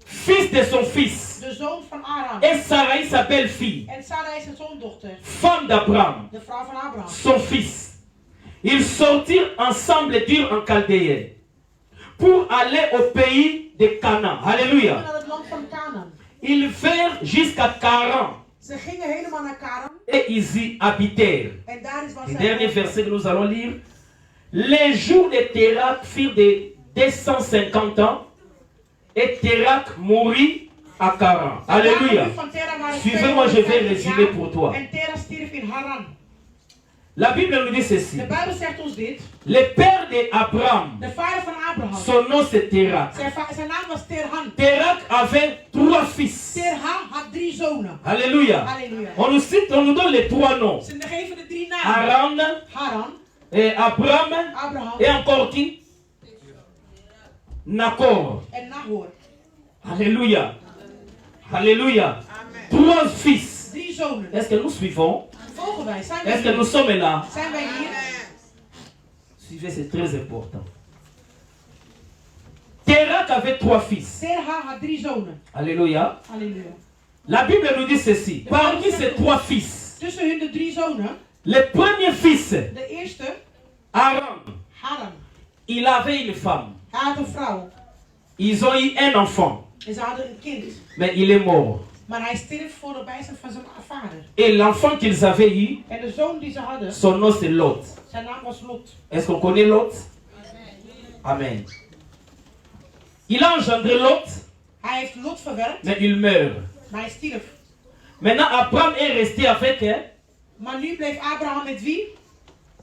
Fils de son fils. De zoon van Aram. Et Sarai, sa belle-fille. En Sarai is zijn zoondochter. Femme d'Abraham. De vrouw van Abraham. Son fils. Ils sortirent ensemble d'Ur en Chaldéen pour aller au pays de Canaan. Alléluia. Naar het land van Canaan. Ils vinrent jusqu'à Caran Ze gingen helemaal naar Canaan. et ils y habitèrent. En daar is waar Le zij dernier woonden. verset que nous allons lire. Les jours de Térak furent de 250 ans et Térak mourut à Caran. De Alléluia. dagen van Terah waren Suivez-moi, je vais 250 résumer jaar. pour toi. En Terah stierf in Haran. La Bible nous dit ceci. De Bijbel zegt ons dit. Le père d'Abraham, De vader van Abraham. son nom c'est Térak. Zijn naam was Terhan. Térak avait 3 fils. Terha had 3 zonen. Alléluia. Halleluja. On nous cite, on nous donne les 3 noms. Ze geven de 3 namen. Aran, Haran, et Abraham Abraham et encore qui? Nacor. en Nahor. Alléluia. Alléluia. 3 fils. 3 zonen. Est-ce que nous suivons? Volgen wij. Zijn Est-ce que wij nous hier? sommes là? Zijn wij hier? Suivez, c'est très important. Térak avait 3 fils. Terha had 3 zonen. Alléluia. Halleluja. La Bible nous dit ceci. Parmi ces 3 fils, Tussen hun de 3 zonen. le premier fils, De eerste, Aaron, Haran. il avait une femme. Hij had een vrouw. Ils ont eu un enfant, En ze hadden een kind. mais il est mort. Maar hij stierf voor de bijstand van zijn vader. Et l'enfant qu'ils avaient eu, En de zoon die ze hadden, son nom c'est Lot. zijn naam was Lot. Est-ce qu'on connaît Lot? Amen. Il a engendré Lot, Hij heeft Lot verwerkt, mais il meurt. maar hij stierf. Maintenant, Abraham est resté avec, Maar nu bleef Abraham met wie?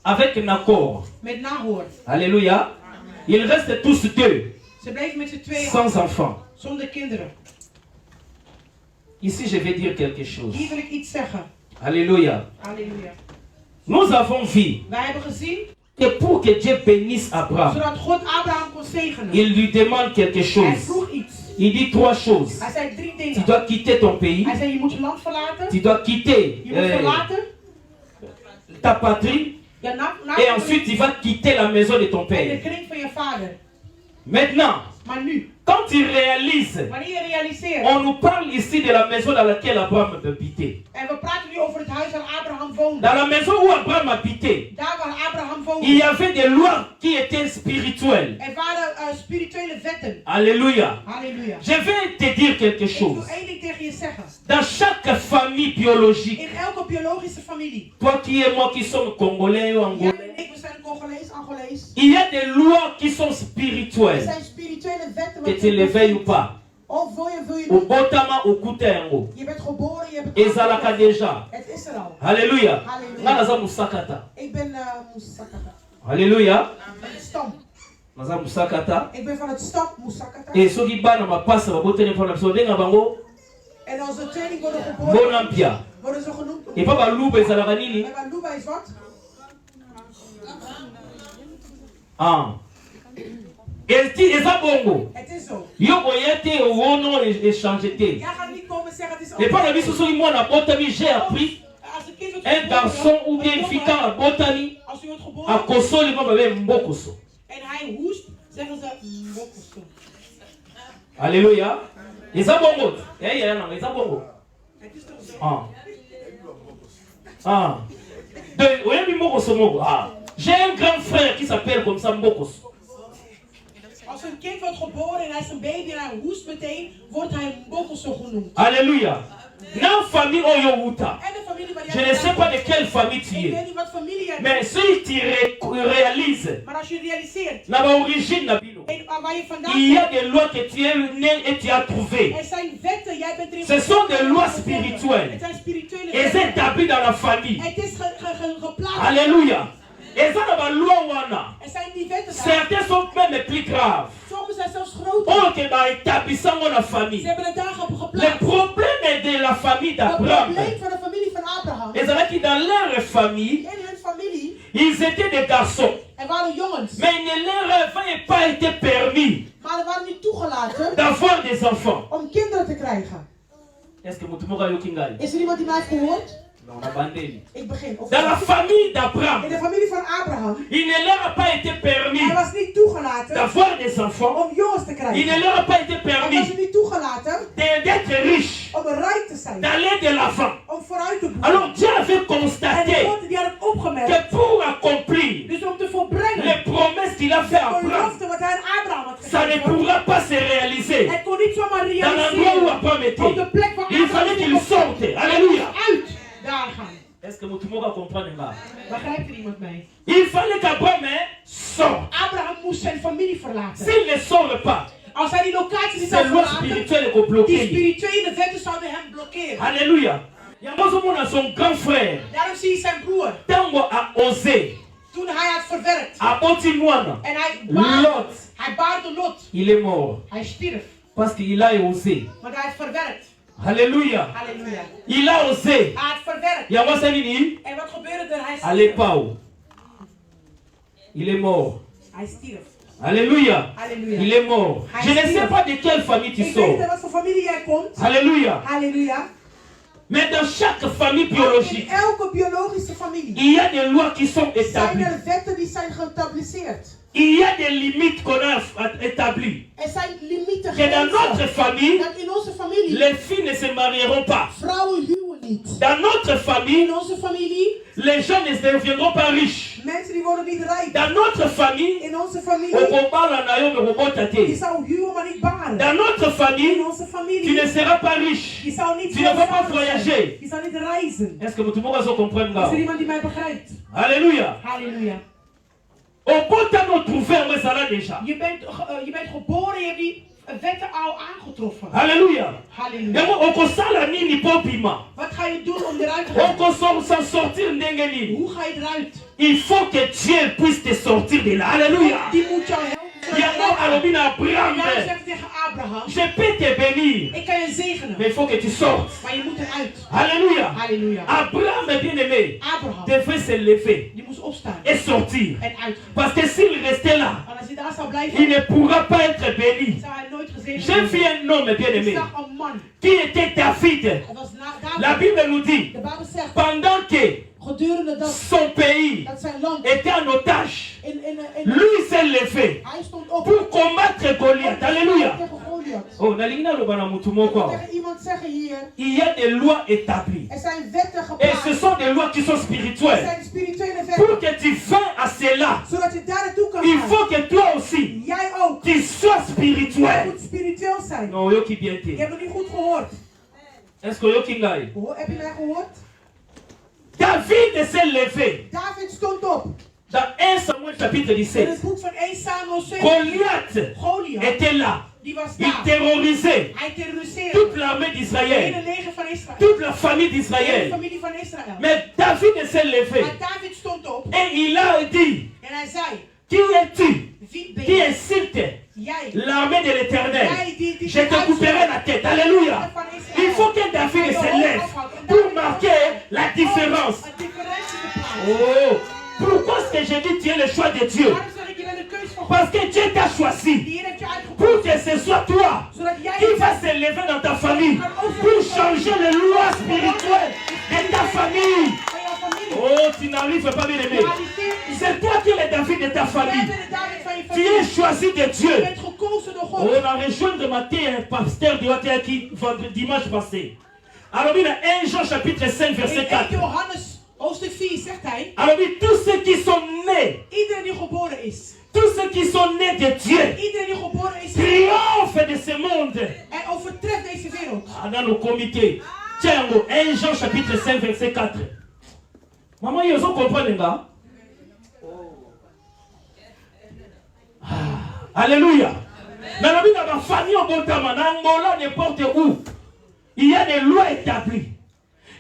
avec Nacor. Met Nahor. Alléluia. Ils restent tous deux, Ze bleven met z'n tweeën sans enfants. zonder kinderen. Ici, je vais dire quelque chose. Hier wil ik iets zeggen. Alléluia. Halleluja. Nous avons vu Wij hebben gezien, que pour que Dieu bénisse Abraham, zodat God Abraham kon zegenen. il lui demande quelque Hij chose. vroeg iets. Il dit 3 choses. Hij zei 3 Tu dingen. dois quitter ton pays. Hij zei, je moet je land verlaten. Tu dois quitter Je moet verlaten. ta patrie. Je Et ensuite, tu vas quitter la maison de ton en de père. kring van je vader. Maintenant, Maar nu, quand tu réalises, wanneer je realiseert. on nous parle ici de la maison dans laquelle Abraham habitait. En we praten nu over het huis waar Abraham woonde. Dans la maison où Abraham habitait, Daar waar Abraham il woonde. y avait des lois qui étaient spirituelles. Er waren spirituele wetten. Alléluia. Halleluja. Je vais te dire quelque Ik chose. wil één ding tegen je zeggen. Dans chaque famille biologique, In elke biologische familie. toi qui et moi qui sommes congolais ou Jij angolais, en ik, we zijn Congolees, Angolees. il y a des lois qui sont Er spirituelles. zijn spirituele spirituele wetten que wat tu le veuilles ou pas. Of wil je Au niet. botama au kutengo. Je bent geboren, je hebt het Ezalaka afgelegd. déjà. Het is er al. Alléluia. Halleluja. Naza musakata. Ik ben Musakata. Alléluia. Van het stam. Naza musakata. Ik ben van het stam Musakata. Et soki bana mapasa babotani mpona biso ndenga bango En als de tweeling worden geboren, bonampia. worden ze genoemd. Et pas baluba ezalaka nini? En Baluba is wat? Ah. Eza bongo. Het is zo. Yo boye te owono échanger te. Jij gaat niet komen zeggen het is Et pas na biso soki mwana botami j'ai appris Als een kind wordt un garçon ou bien une fille quand abotami als u wordt geboren akosoli mo babe mbokoso. en hij hoest, zeggen ze mbokoso. Alléluia. Eza bongo. Ya na eza bongo. Het is toch zo? Ah. Ah. De oyebi mbokoso moko. Ah. J'ai un grand frère qui s'appelle comme ça mbokoso. Als een kind wordt geboren en hij is een baby en hij hoest meteen, wordt hij mbokoso genoemd. Alléluia. Na famille oyo wuta. En de familie waar Je ne sais pas de quelle famille tu Ik weet es. niet wat familie jij Mais bent, si tu réalises maar als je realiseert na ba origine na bino, en waar je vandaan il y a komt, des lois que tu es né et tu as trouvées. er zijn wetten, jij bent erin Ce sont des lois gevonden. spirituelles. Het zijn spirituele Et c'est wetten. établi dans la famille. Het is geplaatst. Alléluia. Et ça na ba loi wana. Er zijn die wetten daar. Certains sont même plus graves. Sommige zijn zelfs groter. Oh, que ba établissement la Ze famille. hebben het daar Le geplaatst. problème de la famille Het d'Abraham, probleem van de familie van Abraham. et c'est qui dans leur famille, In hun familie, ils étaient des garçons. er waren jongens. Mais il ne leur avait pas été permis Maar er waren niet toegelaten d'avoir des enfants. om kinderen te krijgen. Est-ce que Mutumoga Yokingai? Is er iemand die mij heeft gehoord? Non, on a bandé. Ik begin. Of Dans la famille d'Abraham, in de familie van Abraham, il ne leur a pas été permis er was niet toegelaten d'avoir des enfants. om jongens te Il ne krijgen. leur a pas été Er was permis er niet toegelaten d'être riches, om rijk te zijn. d'aller de l'avant. Om vooruit te boeken. Alors Dieu avait En constaté God die had het opgemerkt. que pour accomplir Dus om te volbrengen les promesses qu'il a fait à de Abraham, belofte wat hij aan Abraham had ça ne gegeven. pourra pas se réaliser Het kon niet zomaar dans l'endroit où realiseren. Abraham Op de était. plek waar Il fallait qu'il sorte. Alléluia. uit daar gaan. Est-ce que Mutumoga comprend là? Begrijpt er iemand mee? Il fallait qu'Abraham sorte. Abraham moest zijn familie verlaten. S'il ne sort pas, Als hij die locatie niet ces zou lois verlaten, spirituelles sont die bloquées. spirituele wetten zouden hem blokkeren. Alléluia. Yamazomon a son grand frère. Daarom zie je zijn broer, Tango a osé. toen hij had verwerkt A Botimwana. en Lot. hij baarde Lot, Il est mort. hij stierf, Parce qu'il a osé. want hij had verwerkt. Alléluia. Halleluja. Il a osé. Hij had verwerkt. Yamazanini. En wat gebeurde er? Hij Allez, stierf. Pau. Il est mort. Hij stierf. Alléluia. Halleluja. Il est mort. Je ne sais pas de quelle famille tu Ik weet niet sors. wat voor familie jij komt. Alléluia. Halleluja. Mais dans chaque famille In biologique, elke biologische familie il y a des lois qui sont zijn établies. er wetten die zijn geëtabliseerd. Il y a des limites qu'on a établies. Er zijn limieten Que dans notre grenzen. famille, Dat in onze familie les filles ne se marieront pas. vrouwen huwen niet. Dans notre famille, In onze familie, les gens ne deviendront pas riches. mensen die worden niet rijk. Dans notre famille, In onze on familie, combat la nayo die zou huwen maar niet baren. Dans notre famille, In onze tu ne familie, seras pas riche. die zou niet Tu ne vas pas welvarend zijn. voyager. Die zou niet reizen. Est-ce que tout le monde va comprendre Is er là? iemand die mij begrijpt? Alléluia. Halleluja. Au bout nous trouver, mais ça là déjà. Je bent geboren, je hebt die wetten al aangetroffen. Alléluia. Halleluja. Et on consale nini popima. Wat ga je doen om eruit te On gaan? console s'en sortir ndengeni. Hoe ga je eruit? Il faut que Dieu puisse te sortir de là. Alléluia. Die moet jou helpen. Yango alobina En Abraham. daarom zeg ik tegen Abraham, Je peux te bénir, ik kan je zegenen, mais il faut que tu sortes. maar je moet eruit. Alléluia. Halleluja. Abraham, bien aimé, Abraham, devait se lever die moest opstaan et sortir. en uitgaan. Parce que s'il restait là, Want als hij daar zou il blijven, ne pourra pas être béni. zou hij nooit gezegend J'ai vu worden. un homme, bien Ik aimé, zag een man, qui était David. dat was La David. Bible nous dit, De Bijbel zegt, pendant que gedurende dat, son pays dat zijn land était en otage, in lui s'est levé hij stond op pour combattre Goliath. Alléluia. tegen Goliath. Oh, nalingina lobana mutu moko. Ik wil tegen iemand zeggen hier, Il y a des lois établies. er zijn wetten Et ce geplaatst. sont des lois qui sont Er spirituelles. zijn spirituele Pour wetten. que tu viennes à cela, Zodat je daar naartoe kan il gaan. faut que toi aussi, Jij ook. tu sois Jij spirituel. moet spiritueel zijn. Non, yo qui bien Ik te. heb het niet goed gehoord. Est-ce que yo qui ngai? Heb je mij gehoord? David s'est levé. David stond op. Dans 1 Samuel chapitre In 17. het boek van 1 Samuel Goliath Goliath, était là. die was Il daar. terrorisait Hij terroriseerde toute l'armée het d'Israël, hele leger van Israël. toute la famille De hele d'Israël. familie van Israël. Mais David s'est levé Maar David stond op et il a dit, en hij zei, qui es-tu wie ben qui je? insulte Jij. l'armée de l'Éternel? Jij die Je te couperai la tête. Alléluia. Il faut que David se lève pour marquer la différence. Een differentie te plaatsen. Oh, pourquoi est-ce que j'ai dit tu es le choix de Dieu? Waarom zeg ik je bent de keus van God? Parce que Dieu t'a choisi Die Heer heeft je pour uitgekozen. que ce soit toi Zodat jij qui va se lever dans ta famille pour changer les lois spirituelles de ta famille. van jouw familie. Oh, tu n'arrives pas bien aimé. Realiseer is C'est toi qui es le David de ta jij famille. bent de David van je Tu familie. es choisi de Je Dieu. bent gekozen door God. On a rejoint de matin un pasteur de Water qui dimanche passé. Alors, il y a 1 Jean chapitre 5 In verset 1 4. Johannes hoofdstuk 4 zegt hij, Alors, il dit, tous ceux qui sont nés, iedereen die geboren is, tous ceux qui sont nés de Dieu, iedereen die geboren is, triomphent de ce monde. en overtreft deze wereld. Ah, dans le comité. Tiens, 1 Jean chapitre 5 verset 4. Maman, ils ont compris, les gars. Alléluia. Dans la vie de ma famille, au Botama, dans Angola, n'importe où, il y a des lois établies.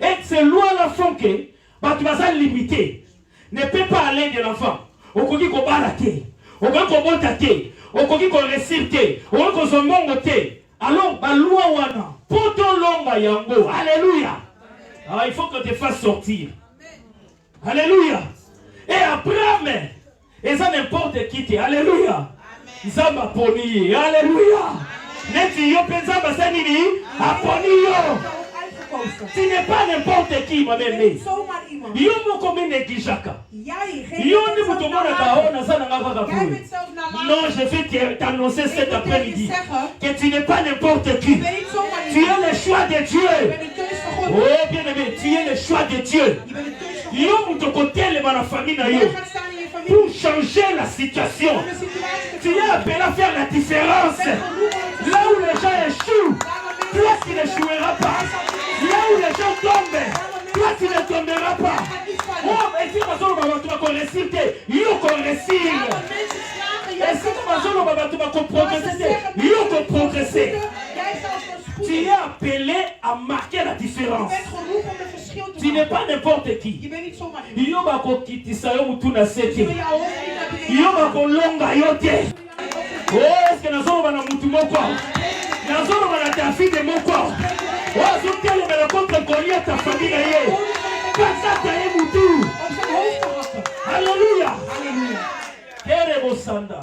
Et ces lois-là font que tu vas limiter. Ne peut pas aller de l'enfant. Au coquille qu'on balaté, au coquille qu'on montate, au coquille qu'on récite, au coquille qu'on s'en alors, la loi wana, pour ton longa yango. Alléluia. Alors, il faut que tu te fasses sortir. Alléluia. Et après, et ça n'importe qui t'es. Alléluia. Zamba poni. Alléluia. Neti yo penzamba sanini. Aponi yo. Tu n'es pas n'importe qui, ma belle. Zomaar iemand. Yo mo comme negijaka. Jij Yo bent ni zelf mutomona naar ka later. ona sana ngaka Jij kapuri. bent zelf naar Non, later. je vais t'annoncer cet Ik wil après-midi tegen je zeggen, que tu n'es pas n'importe qui. je bent niet zomaar Tu es iemand. le choix de Je Dieu. bent de keus van God. Oh, bien aimé, tu es le choix de Dieu. Je bent de keus van Yo God. muto côté le la famille na Jij yo gaat staan in je familie. pour changer la situation. Om de situatie te Tu es appelé à faire la différence. Là où les gens échouent, toi tu n'échoueras pas. Là où les gens tombent, toi tu ne tomberas pas. Oh, mais si ma soeur va tu vas réciter, yo qu'on récite. Et si ma soeur tu vas progresser, yo qu'on progresser. Tu es appelé à marquer la différence. Tu n'es pas n'importe Je qui. bent niet zomaar iemand. Yo ba ko kitisa yo mutu na Je wil sete. je hoofd niet naar beneden. Yo ba ko longa yo te. Oh, est-ce que nazo ba na mutu moko? Nazo ba na ta fille moko. Oh, so tele me le contre Goliath ta famille na ye. Pasa ta ye mutu. Op zijn hoofd te hakken. Alléluia. Halleluja. Kere bosanda.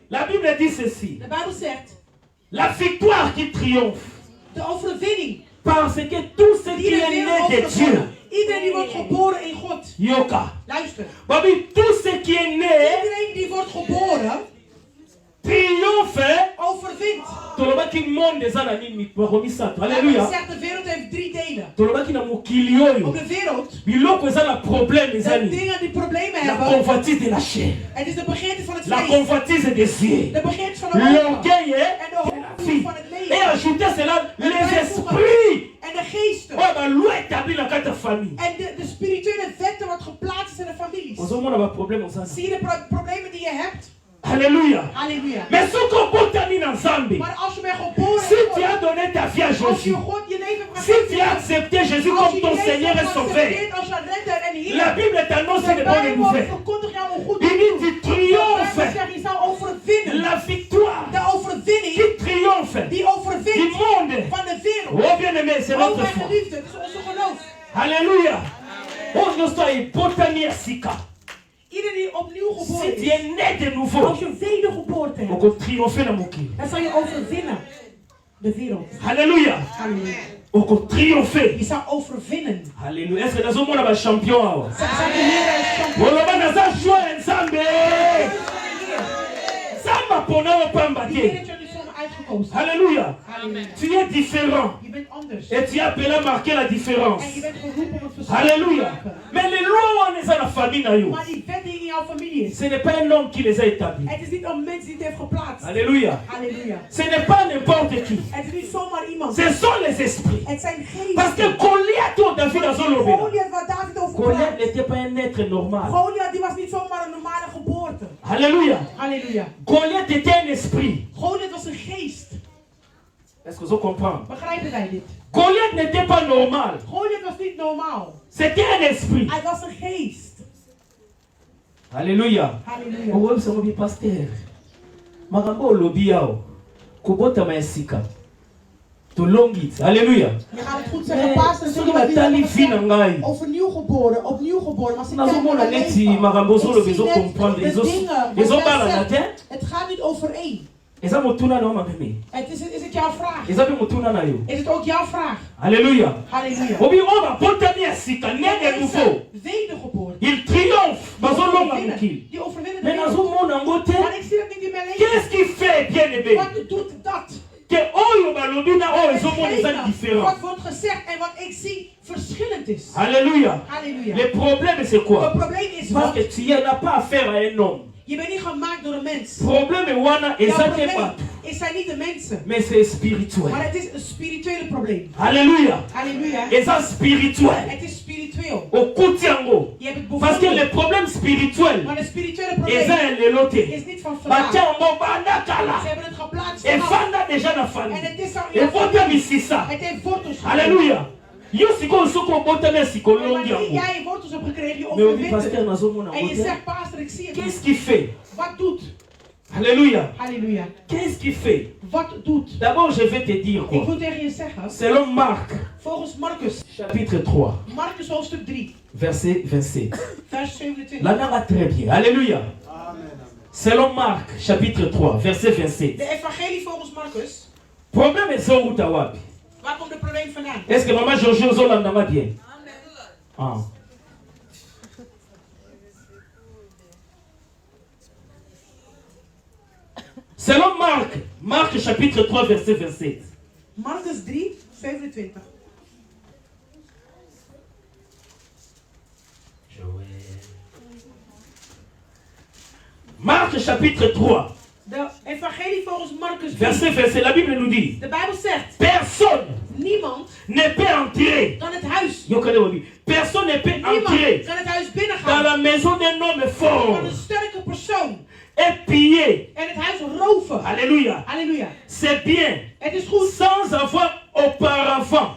La Bible dit ceci. De Bijbel zegt, La victoire qui triomphe. de overwinning Parce que tout ce qui die de est wereld né de Dieu. overwonnen. Iedereen die wordt geboren in God. Yoka. Luister. Babi, tout ce qui est né Iedereen die wordt geboren, triomphe. overwint. Tolobaki monde eza na nini bakomisato. Hij Alléluia. zegt, de wereld heeft 3 delen. Tolobaki na mokili oyo. Op de wereld, Biloko eza na problème de eza nini? dingen die problemen La hebben, convoitise de la chair. het is de begeerte van het La vlees. convoitise des yeux. De begeerte van de ogen. L'orgueil En de et la hoogmoed fille. van het Et leven. ajouter cela, les esprits. En de geesten. oyo baloi établi na kati ya famille. En de spirituele wetten wat geplaatst is in de families. ozomona baproblème ozaza. Zie je de problemen die je hebt? Alléluia. Halleluja. Mais soki obotami na nzambe, Maar als je bent geboren si in tu as God, donné ta vie à als je Jésus, God je leven hebt si tu as accepté Jésus als comme je ton Jezus Seigneur et hebt Sauveur, geaccepteerd als je redder en Heer, la Bible t'annonce de une bonne Bijbel nouvelle. verkondigt jou een goed Il dit nieuws. du De Bijbel triomphe, zegt je zou overwinnen. la victoire De overwinning qui triomphe die du overwint monde. van de wereld. Oh bien-aimé, c'est Oh notre mijn foi. geliefde, het is onze geloof. Alléluia. Oh, nous sommes épotami à Sika. Ieder die opnieuw Si geboren tu is, es né de nouveau, als je wedergeboorte on hebt, peut triompher dans mon cœur. dan zal je overwinnen de wereld. Alléluia. Halleluja. On peut triompher. Je zal overwinnen. Alléluia. Est-ce que nous sommes un champion? Zij zijn de Heer en champion. Oloba naza joie nzambe. Samba pona opamba Die Heer te. heeft jou niet zomaar uitgekozen. Alléluia. Halleluja. Tu es différent. Je bent anders. Et tu es appelé à marquer la différence. En je bent geroepen om het verschil te Alléluia. maken. Mais les lois wana eza na famille na yo. Maar die wet die in jouw familie is, Ce n'est pas un homme qui les a établis. het is niet een mens die het heeft geplaatst. Alléluia. Halleluja. Ce n'est pas n'importe qui. Het is niet zomaar iemand. Ce sont les esprits. Het zijn Parce que geesten. Goliath au David azolobela. Goliath waar David over Goliath praat. n'était pas un être normal. Goliath die was niet zomaar een normale geboorte. geboorte. Alléluia. Halleluja. Goliath était un esprit. Goliath was een geest. Est-ce que vous comprenez? Begrijpen wij dit? Goliath n'était pas normal. Goliath was niet normaal. C'était un esprit. Hij was een geest. Alléluia. Halleluja. Owe samobi pasteur. Makambo lobi yao. Kubota maesika. To long it. Alléluia. Je gaat het goed zeggen, pastor. Soki batali vie na ngai. Overnieuw geboren, opnieuw geboren. Maar ze Nazomona kijken naar neti leven. makambo zo lobi Ik zo zie net comprendre. de dingen wat Ezobala men na zegt. te. Het gaat niet overeen. Eza motuna na mame. Is het jouw vraag? Eza be motuna na yo. Is het ook jouw vraag? Alléluia. Halleluja. Obi oba potami ya sika nene nouveau. Wedergeboren. Il triomphe. Bazolonga mokili. Die overwinnen de Mais wereld. nazomona ngo te. Maar ik zie dat niet in mijn leven. Qu'est-ce qu'il fait, bien-aimé? Wat doet dat? Que oyo balobi na oyo ezomona eza Hetgene différent. wat wordt gezegd en wat ik zie verschillend is. Alléluia. Halleluja. Le problème c'est quoi? Het probleem is Parce wat? que tu n'as pas affaire à un homme. Je bent niet gemaakt door een mens. Problème wana Jouw eza te probleem bato. zijn niet de mensen. Mais c'est spirituel. Maar het is een spirituele probleem. Alléluia. Halleluja. Eza spirituel. Het is spiritueel. Okuti yango. Je hebt het Parce que bevonden. le problème spirituel Maar het spirituele eza probleem elelo te. is niet van vandaag. Batia yango banda Ze kala. hebben het geplaatst vanaf. Efanda déjà na En famille. het is al in de Efota familie. misisa. Het heeft wortels gekregen. Alléluia. Yo sikoyo soki obotami ya En sikolongi wanneer yango. jij wortels hebt gekregen, je Mais obi overwint pasteur het. nazomona En yango je te. zegt, pastor, ik zie het Qu'est-ce niet. qu'il fait? Wat doet? Alléluia. Halleluja. Qu'est-ce qu'il fait? Wat doet? D'abord, je vais te dire Ik quoi. wil tegen je zeggen, Selon Marc, volgens Marcus, chapitre 3, Marcus hoofdstuk 3, verset 27. vers 27. Là, on va très bien. Alléluia. Selon Marc, chapitre 3, verset 27. De evangelie volgens Marcus, Problème est sur route à Wabi. waar komt het probleem vandaan? Est-ce que maman Jojo Zolanda va bien? Ah. Selon Marc, Marc chapitre 3, verset 27. Marcus 3, 27. Marc chapitre 3, De evangelie volgens Marcus 3. verset 27. La Bible nous dit, De Bijbel zegt, personne niemand ne peut entrer. kan het huis. Yo connais Wabi. Personne ne peut Niemand entrer kan het huis dans binnengaan la maison d'un homme fort van een sterke persoon et piller. en het huis roven. Alléluia. Halleluja. C'est bien. Het is goed. Sans avoir auparavant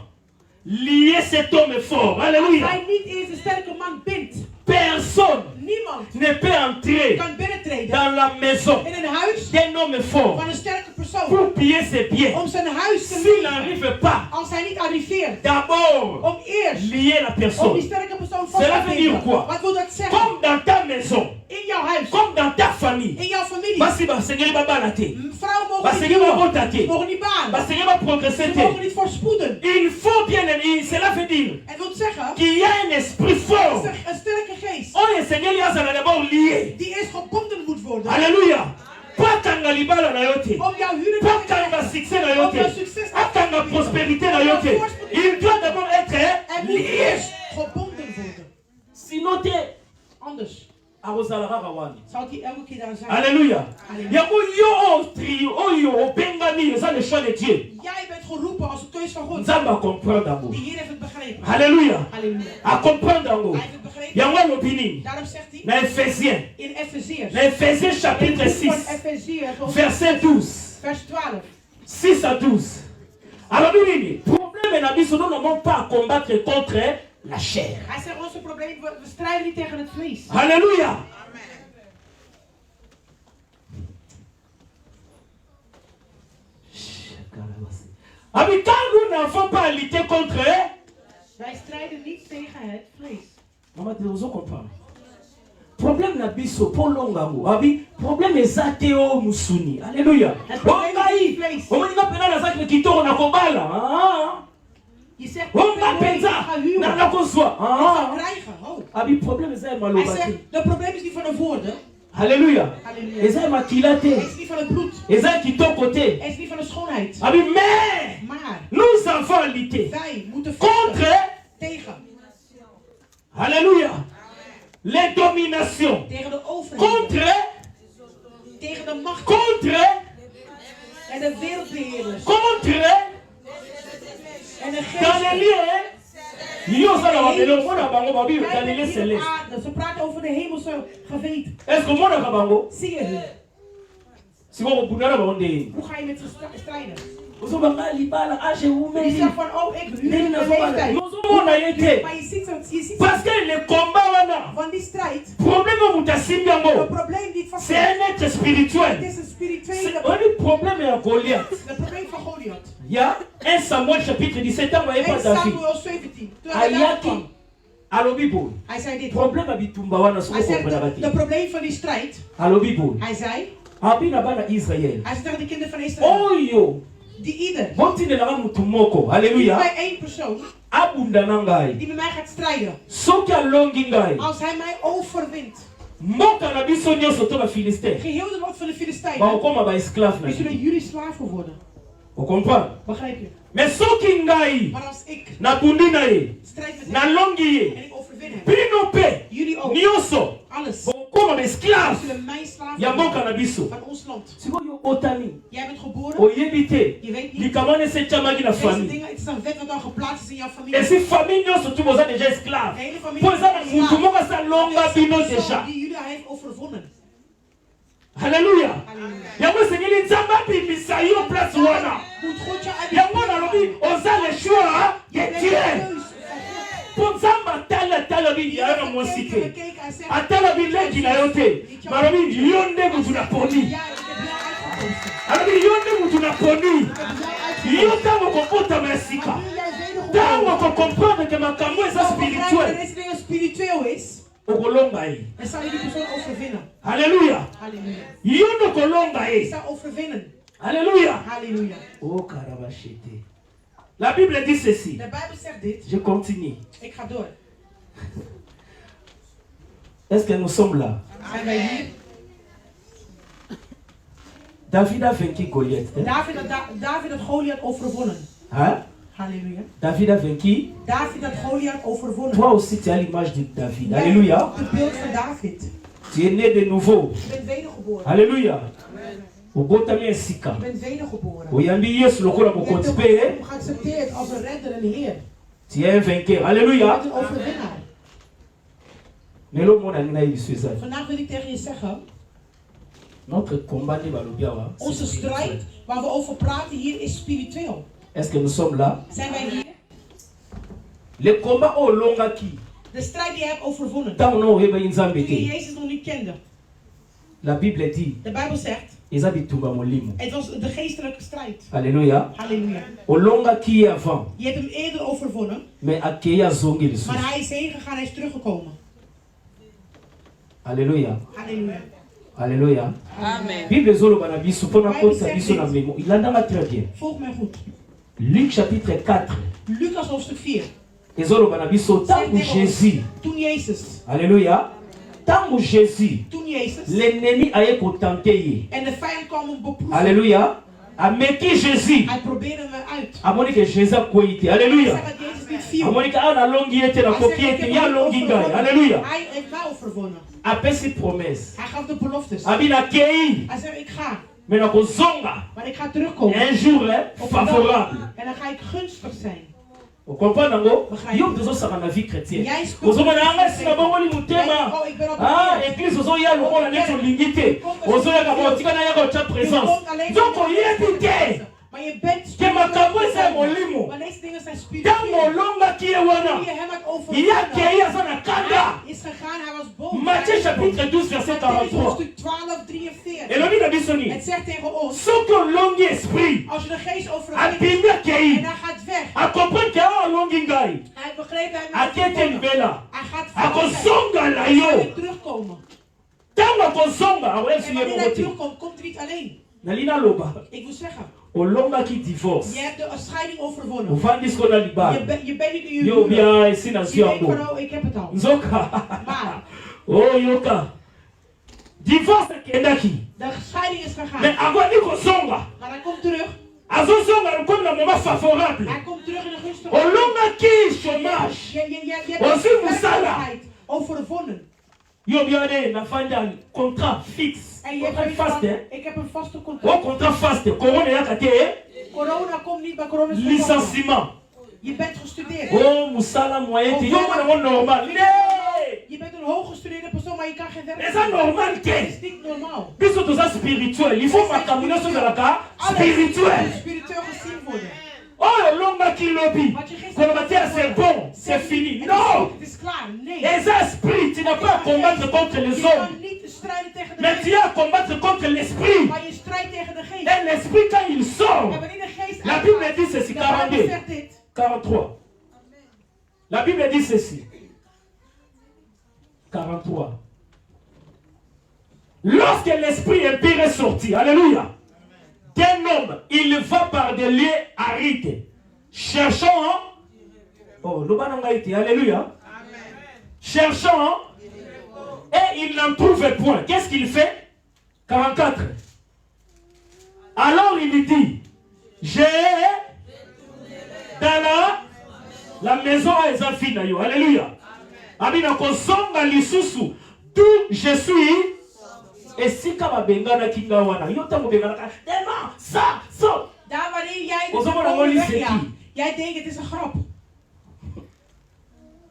lié cet homme fort. Als Alléluia. hij niet eerst een sterke man bindt, Personne niemand ne peut entrer kan binnentreden dans la maison in een huis d'un homme fort van een sterke persoon pour piller ses biens. om zijn huis te S'il nemen. n'arrive pas Als hij niet arriveert, d'abord om eerst lier la om personne, die sterke persoon vast Cela te veut dire nemen. quoi? Wat wil dat zeggen? comme dans ta maison, In jouw huis, comme dans ta famille. in jouw familie. Basi basengeli babala te. Vrouwen mogen Basengeli niet duwen, babota ze te. mogen niet baan, Basengeli baprogresser ze mogen te. niet voorspoeden. Il faut bien aimer. Cela veut dire Het wil zeggen, qu'il y a un esprit fort. dat een sterke geest Oh, le Seigneur y a d'abord lié. die eerst gebonden moet worden. Alléluia. Pas kanga libala na yote. Om jouw huwelijk Pas te krijgen. kanga succès na Om jouw yote. succes Pas kanga prospérité na yote. Il doit d'abord être Hij moet lié. eerst gebonden worden. Sinon te Anders arozalaka kawani. zal hij elke keer daar zijn. Alléluia. Alléluia. Yango yo trio oyo obengami eza le choix de Dieu. Jij bent geroepen als een keus van God. Nzamba comprendre yango. Die hier heeft het begrepen. Alléluia. Halleluja. A comprendre yango. Hij heeft het begrepen. Yango alobi nini? Daarom zegt hij Na Ephésiens. in Efeziërs. Na Ephésiens chapitre 6. Efeziërs, Verset 12. vers 12. 6 à 12. Alors, le problème est que nous n'avons pas à combattre contre la chair. Hij zegt onze probleem, we strijden niet tegen het vlees. Alléluia. Avec quand nous n'avons pas à lutter contre, Wij strijden niet tegen het vlees. maman, tu dois comprendre. Problème na biso pour longango. Abi, problème ezate o musuni. Alléluia. Ongai. Omoni na pena na zaki kitoro na kobala. Ah. Je zegt, Onga penza. Na na kozwa. Ah. krijgen. Oh. Abi, problème ezate Hij maloba. zegt, de probleem is niet van de woorden. Alléluia. Halleluja. Ezate makila Het te. is niet van het bloed. Ezate kitoko te. Het is niet van de schoonheid. Abi, mais Maar nous avons lutté wij moeten vechten contre, tegen. alléluia, les dominations, Tegen de overheid. contre, Tegen de macht. contre, En de wereldbeheerders. contre, En de dans les geesten. lieux Yo ça la babelo mona bango babi Kijk Galilée hier op céleste. aarde. Ze praten over de hemelse geweten. Est-ce que mona kabango? Zie je het? Si vous bunana bango. Hoe ga je met ze strijden? Ozo banga libala age Je ume. zegt van, oh, ik nu in de leeftijd. Ozo mona yete. Maar je ziet Parce que le combat wana. van die strijd. Problème mutasimbi Het yango. probleem niet van C'est un être Het spirituel. is een spirituele. C'est un problème à Goliath. Het probleem van Goliath. Il y a 1 Samuel chapitre 17 ans, vous voyez 1 pas David. Samuel 17. Toen hij daar Ayaki. kwam, Alobibo. hij zei dit. Problème à bitumba wana Hij zegt, soko de probleem van die strijd. Alobibo. Hij zei, Abina bana Israël. hij zei tegen de kinderen van Israël. Oyo. Die ieder. Bontine na mutumoko. Die Alléluia. bij één persoon. Abunda nangai. Die met mij gaat strijden. Soki alongi ngai. Als hij mij overwint. Mboka na biso nyonso to ba Philistins. Geheel de lot van de Ba Filistijnen. okoma ba esclave na. Die zullen jullie slaven worden. Vous comprenez? Begrijp je? Mais soki ngai Maar als ik na bundi na ye. strijd met Na hem longi en ye. ik overwin hem. Bino pe. Jullie ook. Nyonso. Alles. Ba okoma ba Die esclave. zullen mijn slaven Ya mboka worden na biso. van ons land. Sikoyo otani. Jij bent geboren. Oyebi te. Je weet niet. Likamane se chamaki na Deze famille. dingen, het is een wet wat al geplaatst is in jouw familie. Et si famille nyonso tu boza déjà De esclave. hele familie Po eza na is mutu slaaf. moko asa longa Dat is bino de persoon déjà. die jullie heeft overwonnen. Alléluia. Halleluja. Yango esengeli nzambe abimisa yo place wana. Moet God je uit Yango nalobi oza le choix Je ya bent Dieu. de keus van God. Po nzambe atalobi Je yayo na hebt mwasi gekeken, te. gekeken en zegt, Atalobi leki na yo te. Malobi yo nde mutu na poni. ja, ik heb jou uitgekozen. Alobi yo nde mutu na poni. Ik heb jou Yo uitgekozen. ntango kokotama esika. Nu jij wederom Ntango kokomprendre ke makambo eza begrijpt dat spirituel. deze dingen spiritueel is, Okolonga ye. dan zal je die persoon overwinnen. Alléluia. Halleluja. Yo nde okolonga Je ye. zal overwinnen. Alléluia. Halleluja. Oh Karabashete. La Bible dit ceci. De Bijbel zegt dit. Je continue. Ik ga door. Est-ce que nous sommes là? Zijn wij hier? David a vaincu Goliath. Hein? David had Goliath overwonnen. Hein? Halleluja. David a vaincu. David had Goliath overwonnen. Toi aussi, tu as l'image de David. Jij Alléluia. hebt het beeld van David. Tu es né de nouveau. Je bent wedergeboren. Alléluia. Obotami esika. Je bent wedergeboren. Oyambi Yesu lokola Je hebt mokonzi hem pe. geaccepteerd als een redder en heer. Tu es un vainqueur. Je Alléluia. bent een overwinnaar. Lelo mona nina Yesu eza. Vandaag wil ik tegen je zeggen, Notre combat ne balobi awa. onze strijd waar we over praten hier is spiritueel. Est-ce que nous sommes là? Zijn wij hier? Le combat olongaki. De strijd die je hebt overwonnen. Tango no oyeba nzambe Toen je te. Jezus nog niet kende. La Bible dit. De Bijbel zegt, Eza bitumba molimo. het was de geestelijke strijd. Alléluia. Halleluja. Olongaki ye avant. Je hebt hem eerder overwonnen, Mais akei azongi lisusu. maar hij is heen gegaan, hij is teruggekomen. Alléluia. Halleluja. Alléluia. Amen. Bible ezoloba na biso mpona kota biso na memo. Ilandanga très bien. Volg mij goed. Luc chapitre 4. Lucas hoofdstuk 4. ezoloba na biso ntango Jésus. Toen Jezus. Alléluia. Ntango Jésus. Toen Jezus. L'ennemi aye kotante ye. En de vijand kwam hem beproeven. Alléluia. Ameki Jésus. Hij probeerde hem uit. Amoni ke Jésus akwei te. Hij Alléluia. zegt dat Jezus niet viel. Amoni ke awa nalongi ye te Hij nakoki ye zegt, te ik ya heb hem alongi ngai. overwonnen. Alléluia. Hij heeft mij overwonnen. Apesi promesse. Hij gaf de beloftes. Abi nakei. Hij zegt, ik ga. Me nakozonga. Maar ik ga terugkomen. Un jour Op een dag. favorable. En dan ga ik gunstig zijn. Vous comprenez nango? Begrijp. Yo tozosaka na vie chrétienne. Jij speelt- ozomona anga esina bongoli motema. Oh, ik ben op Ah, de église ozoya lokola neti olingi te. Ozoyaka botika na yaka otya présence. Donc oyebi te. Maar je bent Ke makambo eza ya molimo. Maar deze dingen zijn Ntango spiritueel. olongaki ye wana. Toen je hem had Ya overwonnen. kei aza na kanda. Hij is gegaan, hij was boos. Matthieu chapitre 12 verset Matthäus 43. hoofdstuk 12, 43. elobi na biso Het nini? zegt tegen ons, soki olongi esprit als je de geest overwint abimi en akei hij gaat weg. akomprendre ke awa olongi ngai Hij begreep hij ake te libela Hij gaat veranderen. akozonga na Hij zal yo weer terugkomen. ntango akozonga En akoyebisi ye wanneer moko hij te terugkomt, komt hij niet alleen. nali naloba Ik wil zeggen, olongaki divorce je hebt de scheiding overwonnen. ovandi siko na libala Je bent niet in je yo huwelijk. bia esi na zwi Je denkt yango van, oh, ik heb het al. nzoka Maar oyoka divorce akendaki de scheiding is gegaan. me akoki kozonga Maar hij komt terug. azozonga lokomi na moment favorable Hij komt terug in een gunstige olongaki chômage Je Aussi hebt Moussala. werkelijkheid overwonnen. yo biane nafandi ya contrat fixe En je hebt contrat zoiets faste van, ik heb een vaste o contract. contrat faste corona eyaka te Corona komt niet bij corona. licenciement Je bent gestudeerd. Oh, musala moyen, tu es normal. Je bent een hooggestudeerde persoon, maar je kan geen werk C'est ça normal, Dat is niet normaal. Puisque tout ça spirituel, il faut ma combinaison de la carte spirituelle. Spiritueel gezien worden. Oh, l'homme qui lobby. C'est bon, c'est fini. Non! Het is klaar. Nee. Les esprits, tu n'as pas à combattre contre les Je kan hommes. niet strijden tegen de Mais geest. tu as à combattre contre l'esprit. Maar je strijdt tegen de geest. Et l'esprit, quand il sort, En wanneer de geest la uitgaat, Bible dit ceci, de Bijbel 42, zegt dit. 43. La Bible dit ceci. 43. Lorsque l'esprit impur est sorti, alléluia, d'un homme, il va par des lieux arides, cherchant, oh, alléluia, cherchant, et il n'en trouve point. Qu'est-ce qu'il fait? 44. Alors il dit, j'ai dans la maison à Ezafina, alléluia. Amina kosonga lisusu, d'où je suis. Et si kama bengana kinga wana, yo tango bengana ka, dema, sa, so. Daar wanneer jij Ozo mwana ngoli wegjaagt. seki. Jij denkt het is een grap.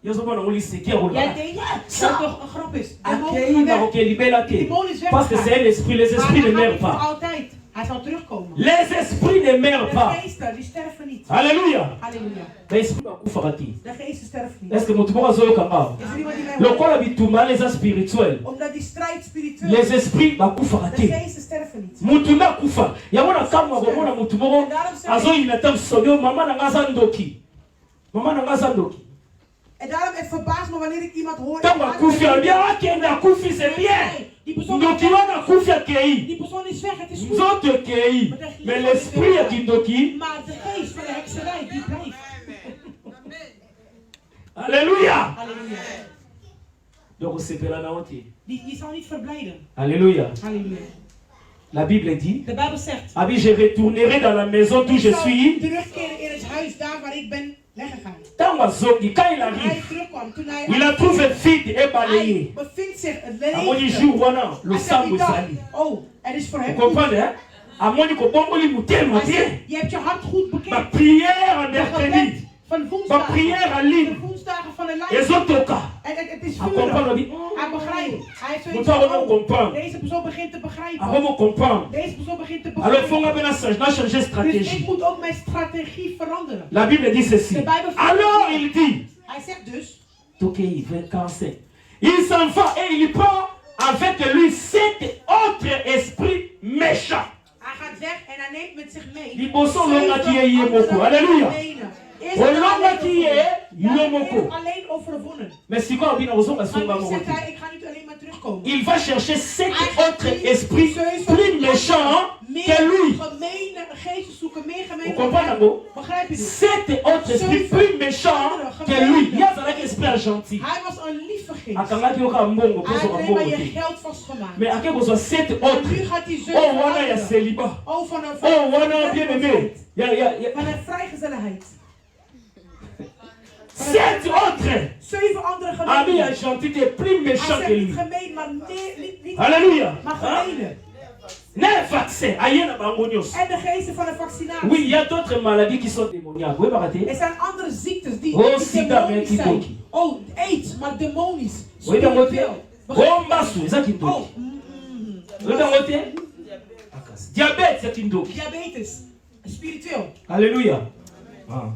Yo zo mwana ngoli seki ya Jij denkt dat het toch een grap is. Akei na oké libela ke. Parce que c'est l'esprit, les esprits ne meurent pas. Altijd. Hij zal terugkomen. Les esprits ne meurent De pas. geesten, die sterven niet. Alléluia. Halleluja. L'esprit va kufakati. De geesten sterven niet. Est-ce que motuboka zoyo kanga? Is er iemand die mij Le hoort? corps bituma les spirituels. Omdat die strijd spiritueel Les is. esprits va De kufakati. geesten sterven niet. Mutu na kufa. Yabona kama komona mutu moko azo inata soyo mama na ngaza ndoki. Mama na ngaza ndoki. En daarom het verbaast me wanneer ik iemand hoor. Tango kufi bien akenda kufi c'est bien. Die persoon, Ndoki wana kufi akei. die persoon is weg, het is goed. Nzoto kei. Mais l'esprit ya kindoki. Maar de geest van de hekserij, die blijft. Alléluia. Halleluja. Donc c'est pela na oti. Die zal niet verblijden. Alléluia. Halleluja. La Bible dit, De Bijbel zegt. Abi je retournerai dans la maison d'où je Ik zal suis. terugkeren in het huis daar waar ik ben weggegaan. Tango azoki quand il Toen hij arrive, terugkwam, toen hij il a trouvé vide et balayé. hij bevindt zich het Amoni leven. jour wana, le Hij zegt sang die dag, ezali. oh, het is voor hem Vous goed. comprenez, hein? Amoni kobongoli mutema Hij bien. zegt, je hebt je hart goed Ma bekend. prière en De gebed mercredi, van ma woensdagen. prière en De ligne, woensdagen van de lijn. ezotoka. En het is A comprendre vurig. bi. Hij begrijpt. Hij heeft zoiets Mutu van, akomo comprendre. deze persoon begint te begrijpen. Akomo comprendre. Deze persoon begint te Alors il faut begrijpen. changer Dus ik stratégie. moet ook mijn strategie veranderen. La Bible dit ceci. Alors il dit, Hij zegt dus, Tokei 25. Il s'en va et il prend avec lui 7 autres esprits méchants. hij gaat weg en hij neemt met zich mee. Liboso longa ki ye moko. Alléluia. Olonga ki ye yo moko. Alleen overwonnen. Mais si quoi obina ozonga Maar songa nu moko. zegt hij, ik ga niet alleen maar terugkomen. Il va chercher 7 Hij gaat autres esprits sowieso plus méchants que lui. gemene geesten zoeken, meer Vous gemene comprenez geesten. ngo? Begrijp je dit? 7 autres esprits plus méchants que lui. Il y a un esprit gentil. Hij was een lieve geest. Akangaki yoka mbongo Hij poso had alleen maar mbongo je te. geld vastgemaakt. Mais ake kozwa 7 En autres. nu gaat hij zo Oh wana ya célibat. Oh, van een Oh wana bien aimé. van een vrijgezelligheid. 7 autres. 7 andere Ami ya gemeenten. gentil est plus Hij méchant zegt que niet lui. gemeen, maar niet Alléluia. maar Hein? gemene. Ne vaccin, aye na bango nyonso. En de geesten van de vaccinatie. Oui, il y a d'autres maladies qui sont démoniaques. Oui, Er Baraté. zijn andere ziektes die, Oh, die sida, demonisch met zijn. kidoki. Oh, AIDS, maar demonisch. Oui, Baraté. Spiritueel. Oh, masu, eza Oh, kindoki. Oui, Baraté. Diabète, c'est kindoki. diabetes. Spiritueel. Alléluia. Ah.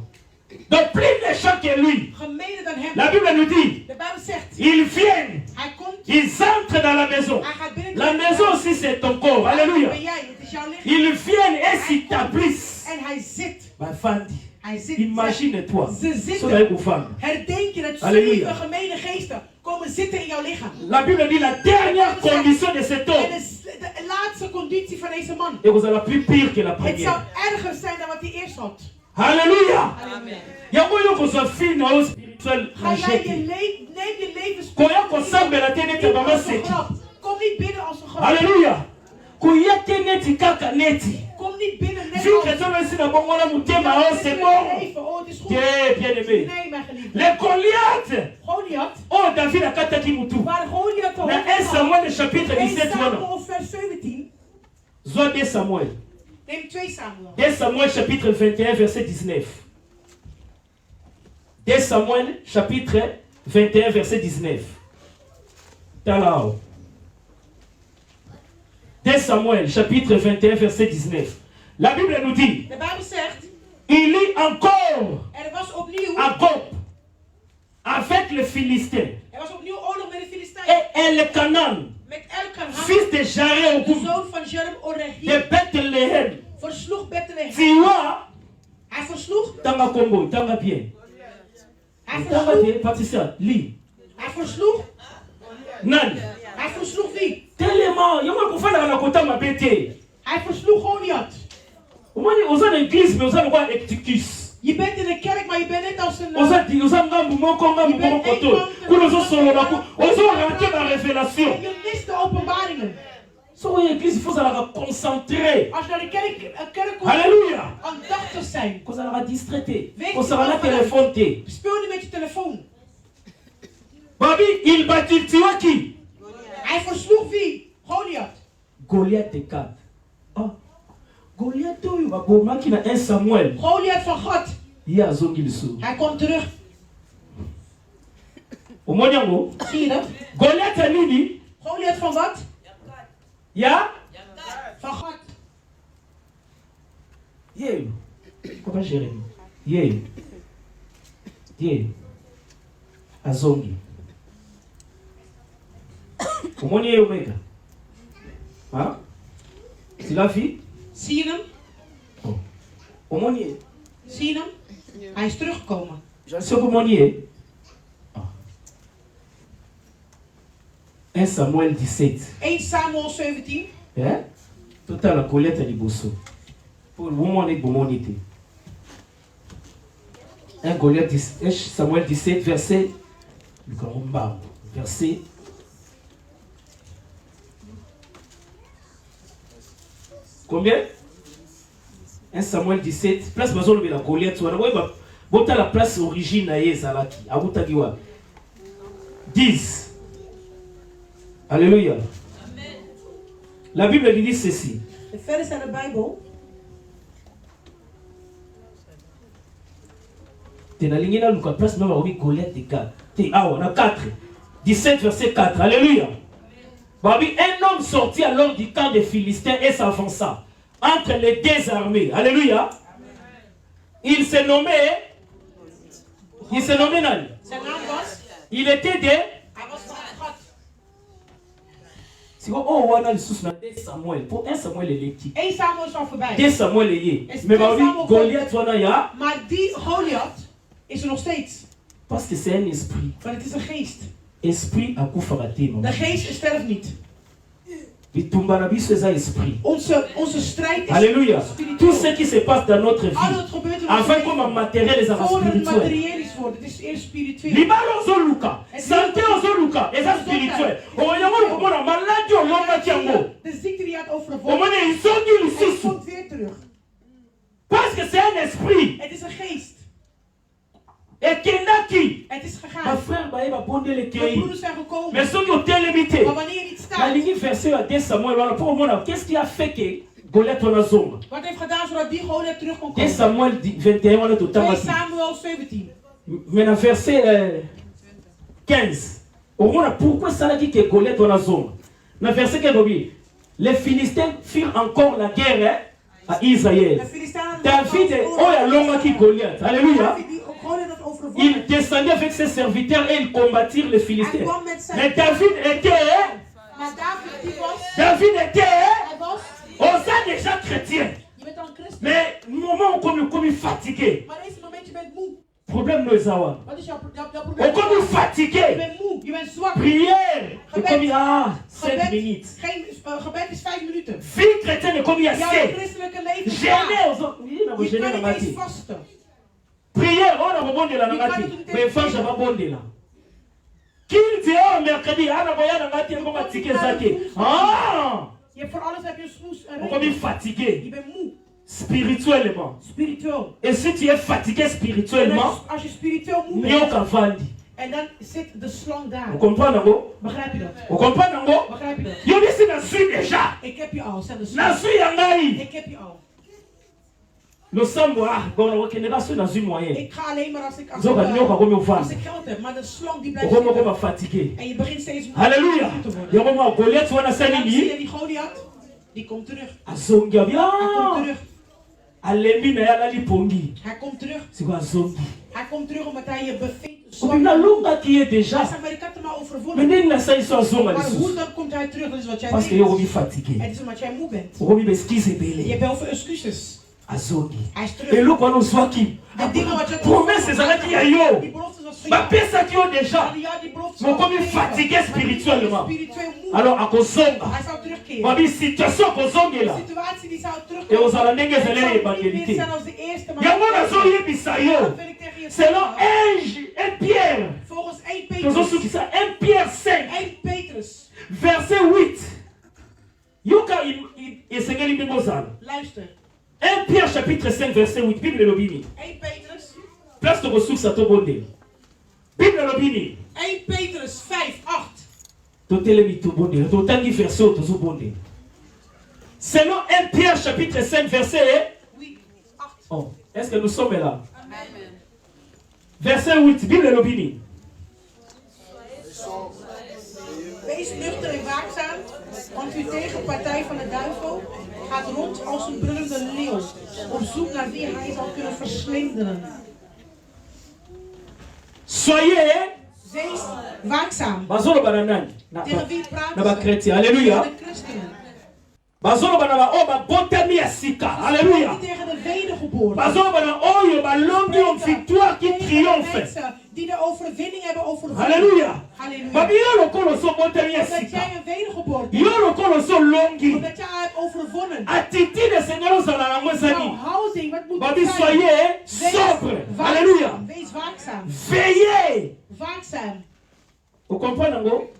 Donc, plus méchant que lui. Gemener dan hem. La Bible nous dit, De Bijbel zegt, ils viennent, hij komt, ils entrent dans la maison. hij gaat binnen. La maison aussi, c'est ton corps. Alléluia. Ben jij, het is jouw lichaam. Ils viennent et s'établissent. En hij zit. Bafandi. Hij zit. Imagine-toi. Ze zitten. Zo dat ik femme. Herdenk je dat Halleluja. 7 gemene geesten komen zitten in jouw lichaam. La Bible dit la dernière condition de cet En homme. de laatste conditie van deze man. Et vous allez plus pire que la Het zou première. erger zijn dan wat hij eerst had. Alléluia. Halleluja. Yango yo kozwa fille na yo spirituel Ga jij rejette. neem je levens. Koya kosambela te neti Niet mama als een seki. grap. Kom niet binnen als een grap. Alléluia. Koya te neti kaka neti. Kom niet binnen net Vu als que toi aussi na bongola mutema Ja, oh dit c'est is bon. mijn leven. Oh, het is goed. Tiens, bien aimé. Nee, mijn geliefde. Les Goliath. Goliath. Oh David akataki mutu. Waar Goliath al Na 1 Samuel chapitre 1 17 wana. Samuel vers 17. Zwa 2 Samuel. Neem 2 Samuel. 2 Samuel chapitre 21 verset 19. 2 Samuel, chapitre 21, verset 19. Talao. 2 Samuel, chapitre 21, verset 19. La Bible nous dit, De Bijbel zegt, il y encore was opnieuw, à Gop avec les Philistins was opnieuw oorlog met de et Filistijnen. Elkanan, Met Elkanah, fils de Jared, de zoon van Jerem de Oregim, Bethlehem. versloeg Bethlehem. Tu vois, Hij versloeg, Tanga Congo, Tanga bien. hij Tanga versloeg, bien, Patricia, lis. hij versloeg, Nan. hij versloeg wie? Tellement, yonga kufana na kota mabete. Hij versloeg Goliath. Omani oza na église mais oza lokwa ecticus. Je bent in de kerk, maar je bent net als een... Oza ngambu moko koto. Kuno zo solo na ku. Ozo rater ma révélation. Je mist de openbaringen. So in église il faut ça concentrer. Als je naar de kerk komt, Alléluia. aandachtig zijn. Ko ça distraité. Weet Ko je ça wat na vanuit- téléphone té. Speel niet met je telefoon. Babi, il battit qui? Hij versloeg wie? Goliath. Goliath de 4. Ah. Goliath oyo babomaki na 1 Samuel. Goliath van God. Ye azongi lisu. Hij komt terug. Omoni yango? Zie je dat? Goliath ya nini? Goliath van wat? Ya? Van God. Ye. Papa Jérémie. Ye. Ye. Azongi. Omoni ye omega. Hein? Tu l'as vu? Zie je hem? Oh. Omoni ye. Zie je hem? Hij is teruggekomen. Je sais que omoni ye. Ah. 1 Samuel 17. 1 Samuel 17. Hein? Total la Goliath à liboso. Pour le moment, on est bon, 1 Samuel 17, verset. Verset. Combien? 1 Samuel 17. Place Bazon de la Goliath. Bota la place origine à Yezalaki. Abuta Giwa. 10. Alléluia. La Bible dit ceci. De verder staat de Bijbel. Tenalingi na luka place même avec Goliath de 4. Te awa na 4. 17 verset 4. Alléluia. Babi, un homme sortit alors du camp des Philistins et s'avança entre les deux armées. Alléluia. Il se nommait Nani. Zijn naam was? Il était des Hij was van God. Si on wana lisusu na 2 Samuel. Pour 1 Samuel électrique. 1 Samuel is al voorbij. 2 Samuel est. Est-ce Mais que babi Samuel- Goliath wana ya Maar die Goliath is er nog steeds. parce que c'est un esprit. Want het is een geest. Esprit akufa batema. De geest sterft niet. Bitumba na biso eza esprit. Onze strijd is Alléluia. Tout spiritueel. ce qui se passe dans notre vie, Al wat gebeurt in onze afin leven, comme un matériel les arts voor het spirituels. materiëlisch wordt. Het is eerst spiritueel. Libala ozoluka, santé ozoluka, eza spirituel. Oyango komona maladi olongaki yango. De ziekte die je had overwonnen. Omoni izongi En lisusu. komt weer terug. Parce que c'est un esprit. Het is een geest. Ekendaki. Het is Ma gegaan. frère baye babondele De kei. broeders zijn gekomen. Mais soki otelemi te. Maar wanneer je niet staat, Nalingi verset ya 2 Samuel wana pour omona qu'est-ce qui a fait que Goliath wana zonga. wat heeft gedaan zodat die Goliath terug kon 2 komen? Samuel 21 wana 2 totanga. Samuel 17. Mais dans verset 15, au moins pourquoi ça dit que Goliath dans la zone. Dans verset 15, les Philistins firent encore la guerre à Israël. De Filistijnen David est oh longa qui Goliath. Alléluia. David die Goliath had overwonnen. Il descendit avec ses serviteurs et ils combattirent les Hij Philistins. kwam met zijn... Mais David était Maar David die was... David était Hij was... on sait déjà chrétien. Je bent al een christen. Mais moment comme fatigué. Maar deze moment je bent moe. Problème no ezawa. Wat is jouw On probleem? comme Je fatigué. bent moe. Je bent zwak. Prière. Gebed. Comme 7 Gebed, minutes. gebed is 5 minuten. Vie chrétienne comme il y a Jouw 7. christelijke leven is Gêné waar. aux autres. Oui, on a Je gêné kan dans niet ma eens vie. vasten. Prière, on a rebondé là dans ma vie. Mais enfin, j'ai pas bondé là. Qu'il dit, oh, mercredi, on a voyagé dans ma vie, on va tiquer ça. Ah! Je hebt voor alles heb je een smoes, een On comme reden. fatigué Je bent moe. spirituellement. Spiritueel. Et si tu es fatigué En spirituellement, als je spiritueel moe Nyo bent, Kavandi. en dan zit de slang daar. Vous comprenez, Nango? Begrijp je dat? Vous comprenez, Nango? Begrijp je dat? Yo, ici, je suis déjà. Ik heb je al, zet de Je slang. suis Yangai. Ik heb je al. Nous sommes bon, dans une moyenne. Ik ga alleen maar als ik Zo kan je ook als ik geld heb, maar de slang die blijft zitten. fatigué. En je begint steeds Halleluja. te worden. Il y a un moment Goliath wana En dan zie sali je die Goliath, die komt terug. azongi Hij komt abia. terug. Alembi na yala lipongi. Hij komt terug. Siko azongi. Hij komt terug omdat hij je bevindt. Obina lunga ki est déjà. Hij zegt, maar ik had hem al Mais overwonnen. nini na sai so azonga Maar hoe lisusu. dan komt hij terug? Dat is wat jij Parce que weet. yo obi fatigué. Het is omdat jij moe bent. Obi beskize Je bele. hebt heel veel excuses. Azongi. Hij is terug. Eloko wana ozwaki. De dingen wat je Promesse ezalaki ya yo. Die belofte was voor jou. Bapesaki yo déjà. Ja, die belofte Mais was comme voor jou. fatigué spirituellement. Spiritueel moe. Alors akozonga. Hij zou terugkeren. Mabi situation De akozongela. situatie die zou Et terugkomen. ozala ndenge Het ezali zou niet evangélité. meer zijn als de eerste, maar Yango nazoyebisa yo. dat wil ik tegen je Selon zeggen. 1 Pierre. Volgens 1 Petrus. Tozosukisa 1 Pierre 5. 1 Petrus. Verset 8. Yoka esengeli ndenge ozala. Luister. 1 Pierre chapitre 5 verset 8. Bible elobini. 1 Petrus. Place tokosukisa tobondela. Bible elobini. 1 Petrus 5, 8. Totelemi tobondela. Totangi verset oyo tozobondela. Selon 1 Pierre chapitre 5 verset 8. Oh, est-ce que nous sommes là? Verset 8. Bible elobini. Wees nuchter en waakzaam, want uw tegenpartij van de duivel gaat rond als een brullende leeuw, op zoek naar wie hij zal kunnen verslinderen. Soyez. Wees waakzaam. Bazoloba na nani? Tegen wie praten Na ba ze? chrétien. Alléluia. Tegen de christenen. Bazoloba na ba o ba botami ya sika. Alléluia. Niet tegen de wedergeboren. Bazoloba na oyo ba longi en victoire qui Tegen de triomphe. mensen die de overwinning hebben overwonnen. Alléluia. Halleluja. Babi yo lokolo so botami ya Omdat sika. jij een wedergeboren bent. Yo lokolo so longi. Omdat jij hebt overwonnen. Attitude Seigneur ozala na Jouw mwezani. houding, wat moet Babi het zijn? soyez sobre. Alléluia. Wees waakzaam. Veillez. Waakzaam. Vous comprenez ngo?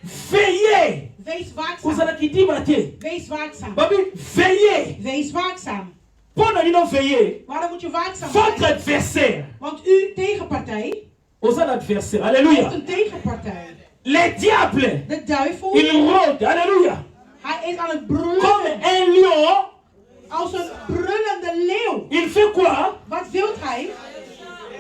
Veillez. Wees waakzaam. Ozala kidima te. Wees waakzaam. Babi veillez. Wees waakzaam. Pona lino veillez. Waarom moet je waakzaam Votre zijn? adversaire. Want uw tegenpartij Ozala adversaire. heeft Alléluia. een tegenpartij. Les diables. De duivel, Il rôde. Alléluia. hij is aan het Comme brullen. un lion. Als een brullende leeuw. Il fait quoi? Wat wil hij?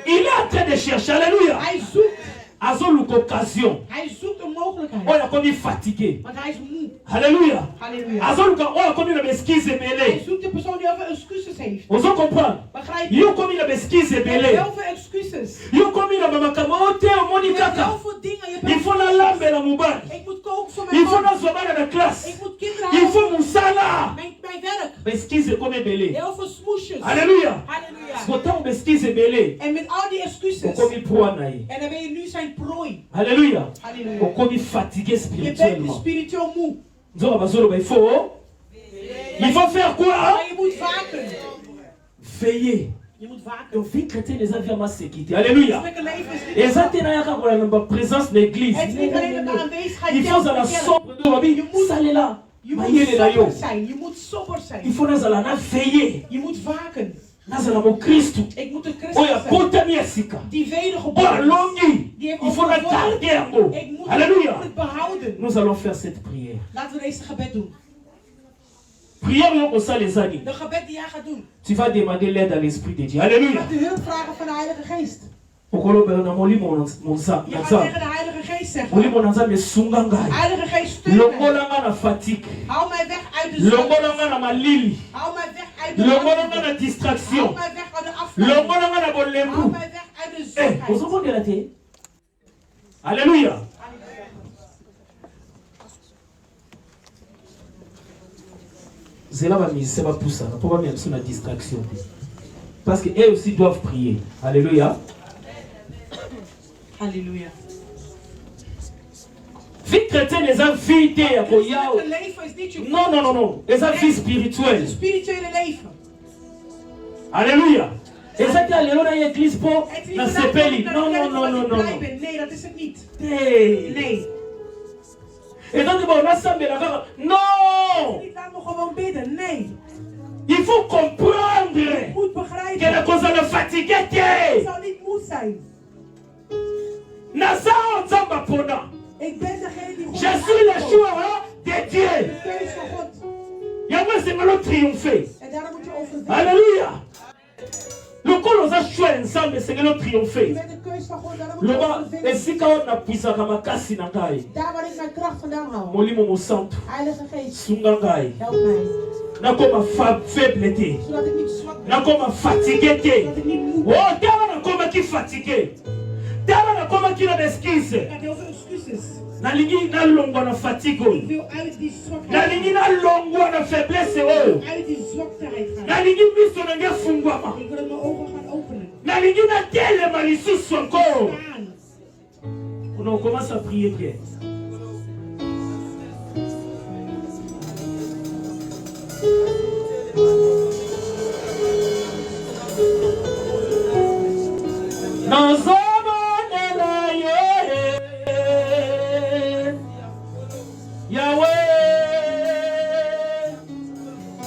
Il est en train de chercher. Alléluia. Hij zoekt. Azoluka occasion. Hij zoekt een mogelijkheid. On a commis fatigué. Want hij is moe. Alléluia. Halleluja. Azoluka on a commis la besquise Hij belé. zoekt de persoon die heel veel excuses heeft. Vous comprenez? Begrijp je? Yo commis la besquise Je hebt belé. heel veel excuses. Yo commis la mamakama ote Je omoni hebt kaka. heel veel dingen. Je hebt Il heel faut veel la lambe na mubali. Ik moet koken voor mijn Il faut man. na zobana na classe. Ik moet kinderen Il houden. faut musala. Mijn werk. Besquise comme belé. Heel veel smoesjes. Alléluia. Halleluja. Autant besquise belé. En met al die excuses. Okomi proanaye. En dan ben je nu zijn prooi. Alléluia. Halleluja. Okomi fatigué Je bent spirituellement. spiritueel moe. Nzoka bazoloba il faut faire quoi? Maar je moet waken. Veiller. Je moet waken. Donc vie chrétienne les avions ma sécurité. Alléluia. Christelijke leven is Et niet ça t'es na pour la présence de l'église. Het is niet alleen de aanwezigheid. Il faut la sombre de la vie. Ça est là. Je Ma moet yele na yo. somber zijn. Je moet somber Il zijn. faut nazala na veiller. Je moet waken. Nazala mo Christ. Ik moet een Oya christen zijn. kota miasika. Die Oya wedergeboren is. longi. Die heeft Il faut la overwonnen. garder yango. Ik moet Alléluia. het behouden. Nous allons faire cette prière. Laten we deze gebed doen. Prière yo ko ça les amis. De gebed die jij gaat doen. Tu vas demander l'aide à l'esprit de Dieu. Je Alléluia. gaat de hulp vragen van de Heilige Geest. Okolo bena molimo monza. Je gaat tegen de Heilige Geest zeggen. Molimo nanza mesunga ngai. Heilige Geest, steun mij. Longola nga na fatigue. Hou mij weg uit de zonde. Longola nga na malili. Hou mij weg uit de Longola nga afleiding. na distraction. Hou mij weg uit de afleiding. Longola nga na Hou bolembu. mij weg uit de Eh, zonheid. ozomondela te? Alléluia. Zela bamusicien bapusana mpo bamia biso na distraction te. Parce que eux aussi doivent prier. Alléluia. Halleluja. Vie chrétienne eza vie te ya koya. Het leven is niet je Non, non, non, non. Eza vie spirituelle. spirituele leven. Alléluia. Eza te alelo na ye église mpo Het is niet na vandaag sepeli. dat ik Non, naar non, de non, kerk non, omdat non. ik blij non. ben. Nee, dat is het niet. Te. Nee. Eza te bao nasambela kaka. Non. Niet laat me gewoon bidden. Nee. Il faut comprendre Je moet que begrijpen. na kozala fatigué Je te. zou niet moe zijn. Naza nzamba pona. Ik ben degene die God Je suis le uitkomt. choix de De Dieu. keus van God. Yango esengelo triompher. En daarom moet je overwinnen. Alléluia. nzambe esengeli otriomphe. Je bent de keus van God, daarom moet je Loba overwinnen. esika oyo napuisaka makasi na ngai. Daar waar ik mijn kracht vandaan haal. Molimo mosantu Heilige Geest, sunga ngai. help mij. Nakoma faible te. Zodat ik niet zwak ben. Nakoma fatigué te. Zodat ik niet moe ben. Oh, tala nakomaki fatigué. Tala nakomaki na excuse. Ik had heel veel excuses. Nalingi nalongwa na fatigue Ik oyo. wil uit die zwakheid. Nalingi nalongwa na faiblesse oyo. Uit die zwakheid gaan. Nalingi miso na ngai efungwama. Ik wil dat mijn ogen gaan openen. Nalingi natelema lisusu encore. Staan. On commence à prier bien. Nazobonela ye, Yahweh,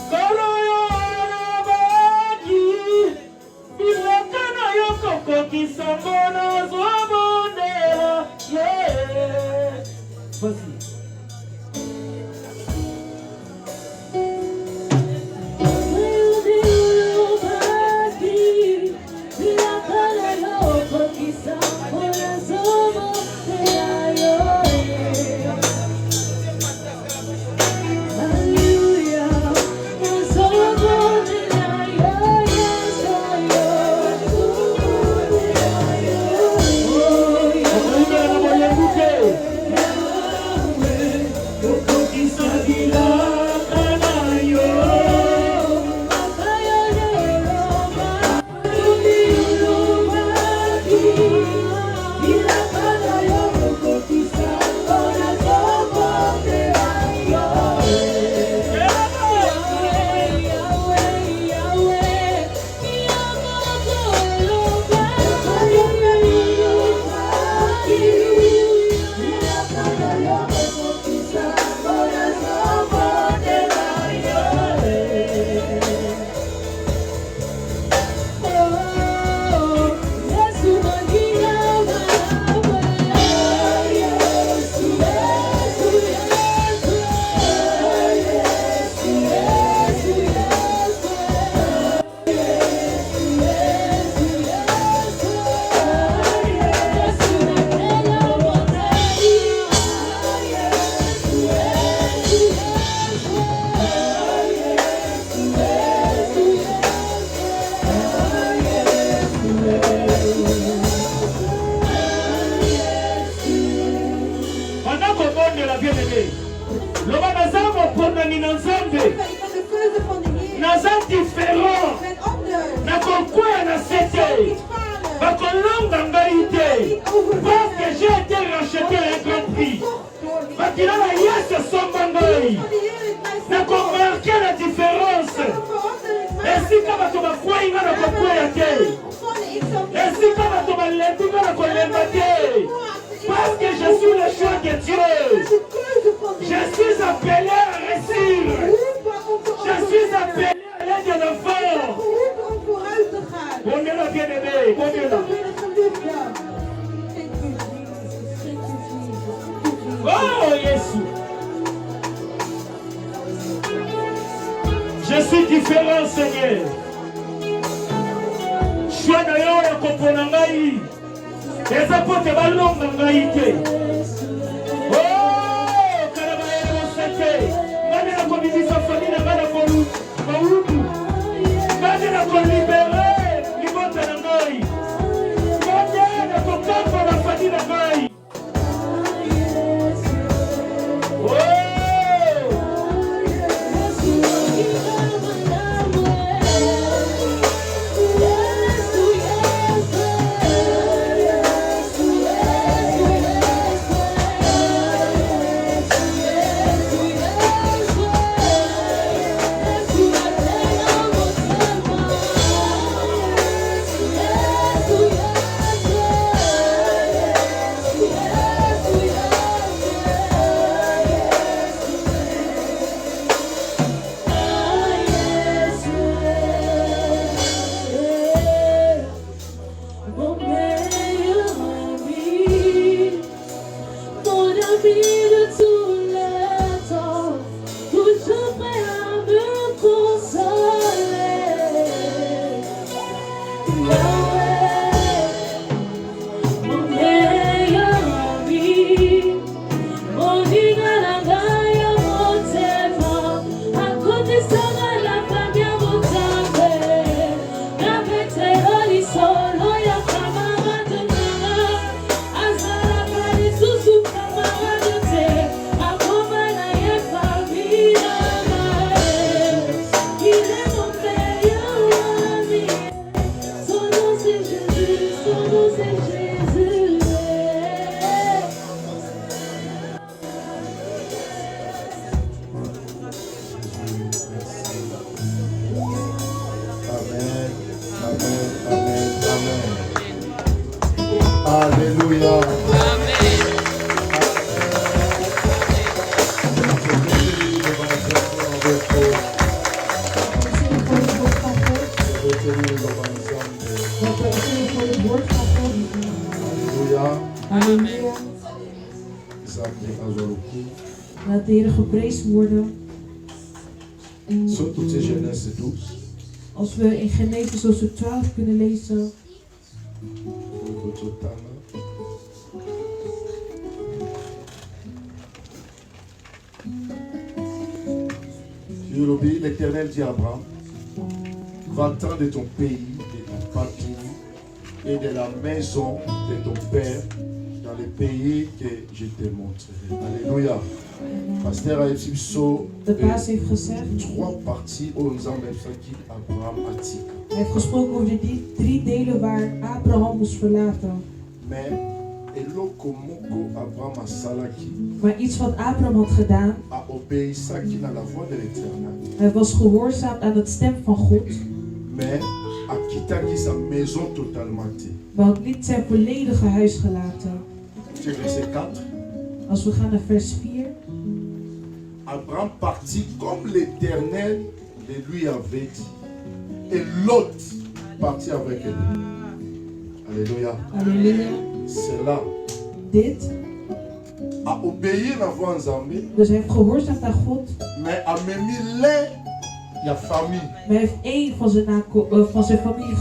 kolo yo nabaki, bilaka na yo kokokisa ngo nazobonela ye. Vas-y. Parce que je suis le choix de Dieu. Je suis appelé à réussir. Je suis appelé à l'aide de l'enfant. Bon Dieu l'a bien aimé. Bon Dieu l'a. Oh Jésus. Je suis différent, Seigneur. Choix d'ailleurs ya kopona ngai. Eza pote balonga ngai te. Oh, kalaba ya mosete. Ngane na kobibisa famille na ngana kolu. Maudu. Ngane na kolibere libota na ngai. Ngane na kokamba na famille na ngai. de Heer geprezen worden. Sur toutes ces Genèse 12. Als we in Genesis hoofdstuk 12 kunnen lezen. L'Éternel dit à Abraham, va-t'en de ton pays, de ton patrie et de la maison de ton père dans le pays que je te montrerai. Alléluia. Pasteur Aïpsipso, De baas heeft gezegd, 3 parties où nous avons qui Abraham Atika. hij heeft gesproken over die 3 delen waar Abraham moest verlaten. Mais eloko moko Abraham asalaki Maar iets wat Abraham had gedaan, a obéissaki na la voix de l'Éternel. hij was gehoorzaam aan het stem van God, Mais akitaki sa maison totalement. maar had niet zijn volledige huis gelaten. C'est verset 4. Als we gaan naar vers 4. Abraham partit comme l'Éternel le lui avait dit. Et Lot partit avec lui. Alléluia. Halleluja. Cela Dit, a obéi la voix Nzambe, dus hij heeft gehoorzaamd aan God, mais a memi l'un ya famille. maar hij heeft één van zijn familie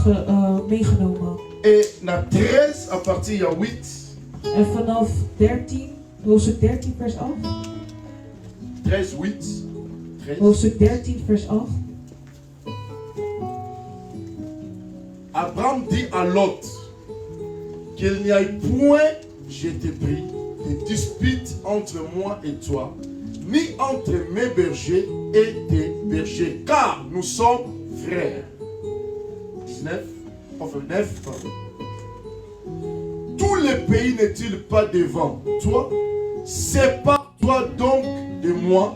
meegenomen. Et na 13 à partir ya 8. En vanaf 13, hoofdstuk 13 vers 8. 13, 8. 13. Hoofdstuk 13 vers 8. Abraham dit à Lot qu'il n'y ait point, je te prie, de dispute entre moi et toi, ni entre mes bergers et tes bergers, car nous sommes frères. 19, enfin 9, pardon. Tout le pays n'est-il pas devant toi? Sépare-toi donc de moi.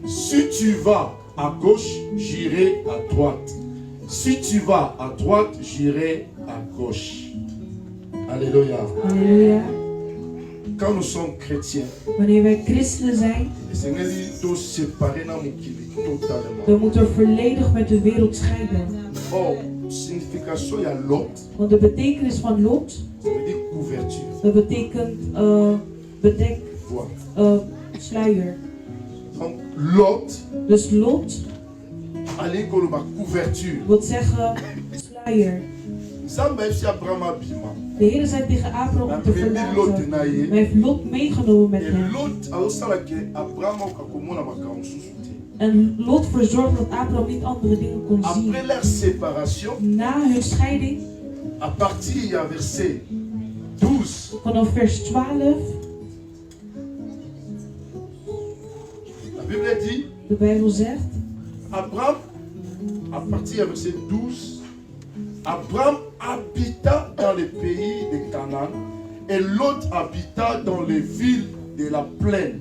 Si tu vas à gauche, j'irai à droite. Si tu vas à droite, j'irai à gauche. Alléluia. Halleluja. Quand nous sommes chrétiens, Wanneer wij christenen zijn, le Seigneur doit séparer nos mokili totalement. dan moeten we volledig met de wereld scheiden. Oh, signification, il y a Lot, Want de betekenis van Lot, ça veut dire couverture. dat betekent bedek, Voilà. sluier. Donc, Lot, Dus Lot allez, qu'on a couverture. wil zeggen sluier. Nzambe si Abraham abima. De Heer zei tegen Abraham om te verlaten. Maar hij heeft Lot meegenomen met Et hem. Lot, alors que Abraham a komona makambo susu te. En Lot verzorgde dat Abraham niet andere dingen kon zien. Après leur séparation, Na hun scheiding, à partir il y a verset 12, vanaf vers 12, la Bible dit, de Bijbel zegt, Abraham, à partir du verset 12, Abraham habita dans le pays de Canaan et Lot habita dans les villes de la plaine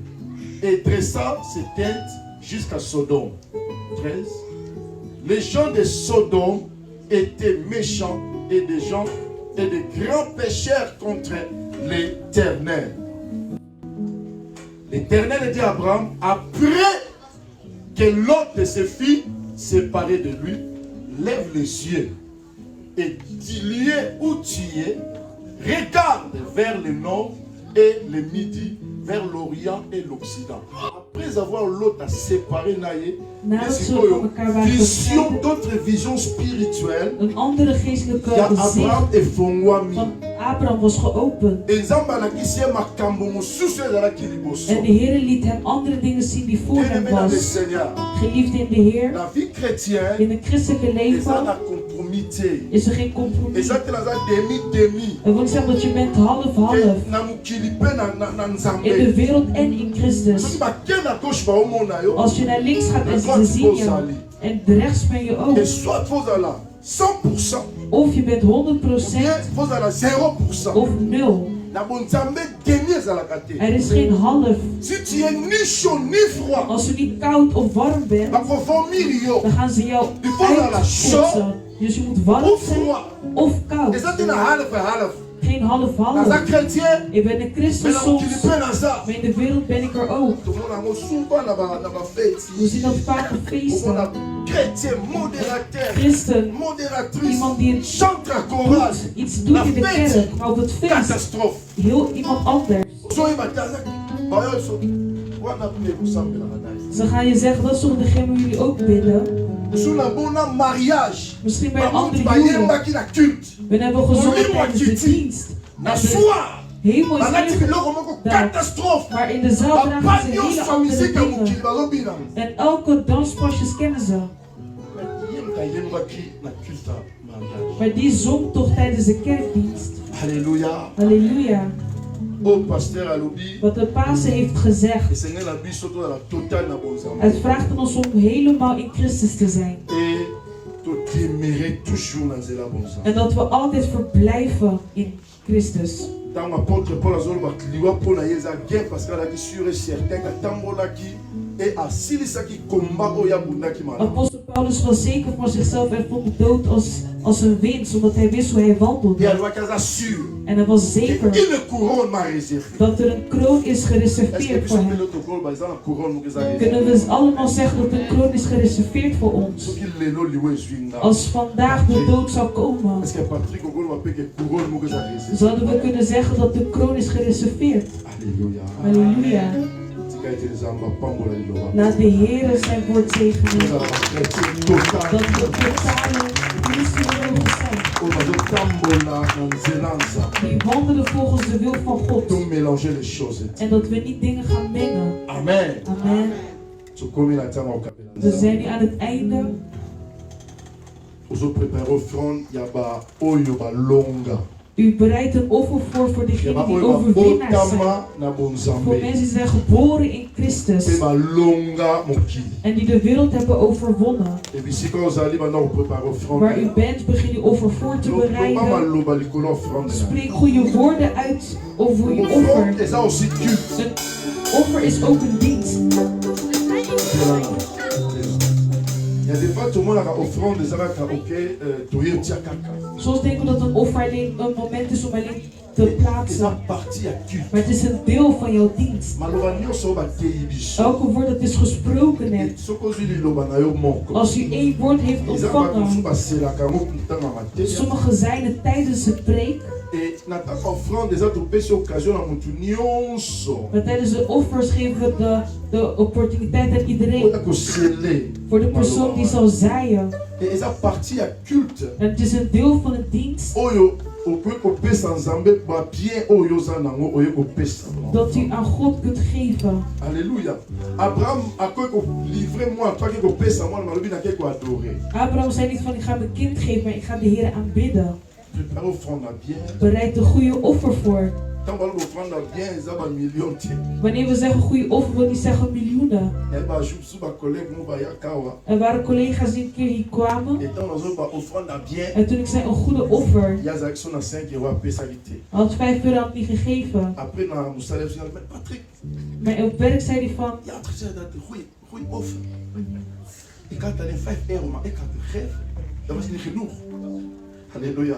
et dressa ses tentes jusqu'à Sodome. 13. Les gens de Sodome étaient méchants et des gens et de grands pécheurs contre l'Éternel. L'Éternel dit à Abraham, après que Lot de ses filles séparés de lui, lève les yeux et dis-lui où tu es, regarde vers le nord et le midi, vers l'orient et l'occident. Après avoir Lot à séparer Naïe, vision, d'autres visions spirituelles, een andere geestelijke il y a Abraham et gezicht Fongwami. van Abraham was geopend. Et Zamba na kisi makambo mosusu ezala kiliboso. En de Heer liet hem andere dingen zien die voor hem Bien-aimé dans le was. Seigneur, Geliefd in de Heer, la vie chrétienne, in het christelijke eza leven na compromis. is er geen compromis. Eza te naza demi-demi. Dat wil zeggen dat je bent half-half. Na mokili pe na In de Nzambe. wereld en in Christus. Soki bakei na gauche baomona yo, Als je naar links gaat en ze zien jou. En rechts ben je ook. et soit vozala 100%, Of je bent 100% ou bien vozala 0%. of 0. Na bonzambe demi ezalaka te. Er is geen half. Si tu es ni chaud ni froid, Als je niet koud of warm bent, bakovomiri yo. dan gaan ze jou Il faut dans la uitkotsen. Dus je moet warm Ou zijn froid. of koud. Eza te na half. Geen half-half. Naza chrétien, Ik ben een mais christen na soms, mokili pe naza. maar in de wereld ben ik er ook. Tomona yango sumba na We bafeti. zien dat vaak op Omona feesten. chrétien, modérateur, Christen, modératrice, iemand die chante la chorale. iets doet in de kerk, maar op het feest Catastrophe. heel iemand anders. Soyez bataza. Bayo so. wana mpe kosambelaka na ye. Ze gaan je zeggen, dat is toch degene waar jullie ook bidden? Mosusu na bona mariage. Misschien bij een Bamutu andere huwelijk. bayembaki na culte. We hebben gezongen tijdens de dienst. Na soir. Hemel is Balati biloko even moko daar. catastrophe. Maar in de zaal dragen Bapa ze hele nyonso ya andere miziki ya mokili dingen. bazobina. En elke danspasjes kennen ze. Ayembaki na culte ya mariage. Maar die zong toch tijdens de kerkdienst. Halleluja. Halleluja. O pasteur alobi. Wat de Pasen heeft gezegd. Esengeli na biso tozala total na bonzambe. Het vraagt aan ons om helemaal in Christus te zijn. Et todemere toujours na nzela bonzambe. En dat we altijd verblijven in Christus. Ntango apôtre Paul azoloba liwa mpo na ye eza guerre parce que alaki sûr et certain atambolaki e asilisaki komba oyo abundaki malamu. Apostel Paulus was zeker van zichzelf en vond de dood als een winst, omdat hij wist hoe hij E wandelde. alobaki aza sûr En hij was que zeker une couronne m'a réservé. dat er een kroon is Est-ce que gereserveerd biso voor mpe hem. loto koloba eza na couronne moko eza Kunnen we réservé? dus allemaal zeggen dat een kroon is gereserveerd voor ons? soki lelo liwa ezwi nga Als vandaag de dood zou komen, est-ce que Patrick okoloba mpe ke couronne moko eza réservé? zouden we kunnen zeggen dat de kroon is gereserveerd. Alléluia. Halleluja. tika ete nzambe apambola liloba Laat de Heer zijn woord zegenen. ozala bachrétien total Dat we totale christenen zijn. oyo bazotambola na nzela nzambe Die wandelen volgens de wil van God. tomélanger les choses. En dat we niet dingen gaan mengen. Amen. Amen. tokomi na ntango ya kokabela We zijn nzambe nu aan het einde. ozoprépare offrande ya baoyo balonga U bereidt een offer voor ya degenen die baoyo overwinnaars zijn. babotama na Voor bonzambe mensen die zijn geboren in mpe Christus. balonga mokili. En die de wereld hebben overwonnen. E bisika ozali banda koprépare Waar u offrande bent, begin uw offer voor te loba bereiden. maloba likolo offrande Spreek goede woorden uit over uw offrande offer. eza aussi culte. Een offer is ook een dienst. Ya des fois tomonaka offrande eza kaka oke toye tia kaka Soms denken we dat een offer alleen een moment is om alleen te eza plaatsen. parti ya culte. Maar het is een deel van jouw dienst. maloba nyonso oyo bateyi biso Elke woord dat is gesproken hebt. soki ozwi liloba na yo moko Als u één woord heeft eza bato mosusu ontvangen. baselaka yango ntango ya mateya. Sommigen zijn het tijdens het preek. E na ntango offrande eza topesi occasion na motu nyonso Maar tijdens de offers geven we de opportuniteit aan iedereen. oya kosele. Voor de persoon die zal zaaien. E eza parti ya culte En het is een deel van een dienst. oyo okoki kopesa nzambe babien oyo oza nango oye kopesa. Dat u aan God kunt geven. Alléluia. Abraham akoki kolivre mwana to ake kopesa mwana malobi nakei koadore. Abraham zei niet van ik ga mijn kind geven, maar ik ga de Heer aanbidden. Prépare offrande bien. Bereid de goede offer voor. Ntango balobi offrande bien eza bamillion te. Wanneer we zeggen goede offer, wil niet zeggen miljoenen. Yaye bajour mosusu bacollègue mo bayaka awa. Er waren collega's die een keer hier kwamen. Et ntango nazoba offrande bien En toen ik zei een goede offer, ye azalaki so na 5 euro apesaki te. had 5 euro aan niet gegeven. Après na mosala biso mais Patrick Maar op werk zei hij van, ya entretien date goeie offre. Ik had alleen 5 euro maar ik had een geef. Dat was niet genoeg. Halleluja.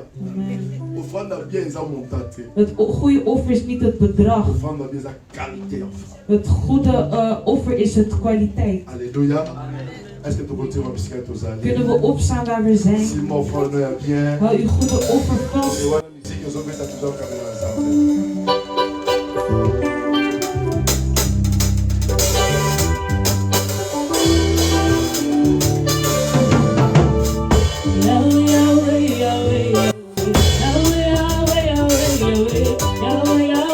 Offrande bien eza montant te. het goede offer is niet het bedrag. Offrande bien eza qualité offre. Het goede offer is het kwaliteit. Alléluia. Est-ce que tu continues à biscuit aux alliés? Kunnen we opstaan waar we zijn? Si mon frère nous est bien. Hou uw goede offer vast. Et voilà la musique que nous avons fait toujours comme ensemble. Yahweh, Yahweh, Yahweh, Yahweh, Yahweh, Yahweh,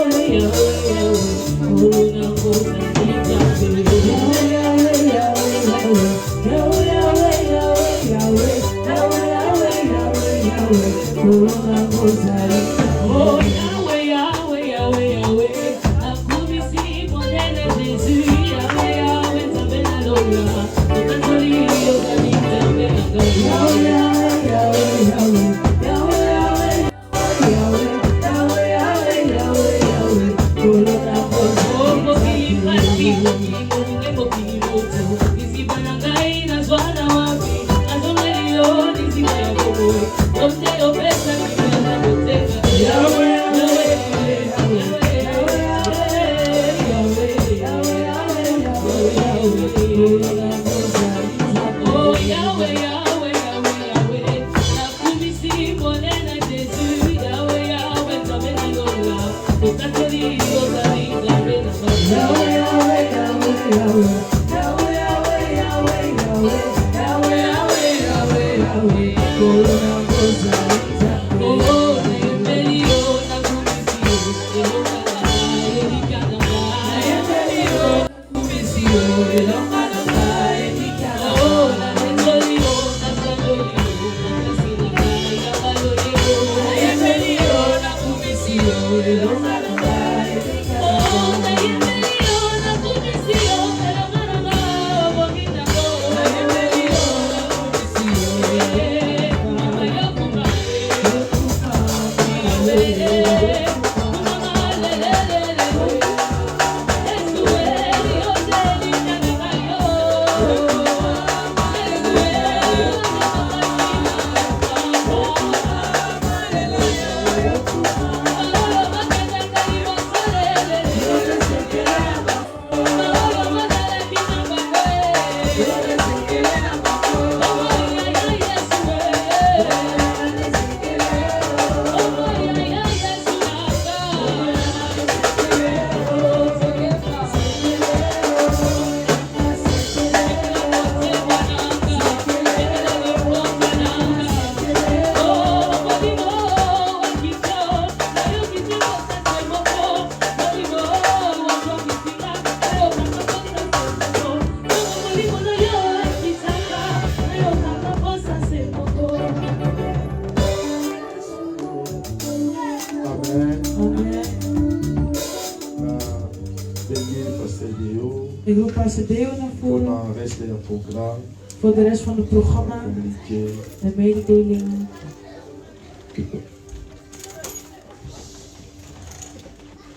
Pasteur Deo Ik roep Pastor Deo naar pour voren le reste du programme. voor de rest van het programma Communiqué. en mededelingen.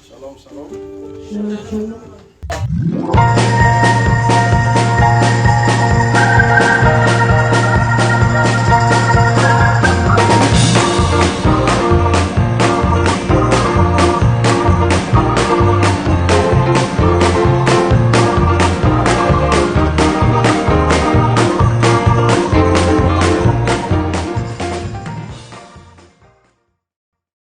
Shalom, shalom. Shalom, shalom.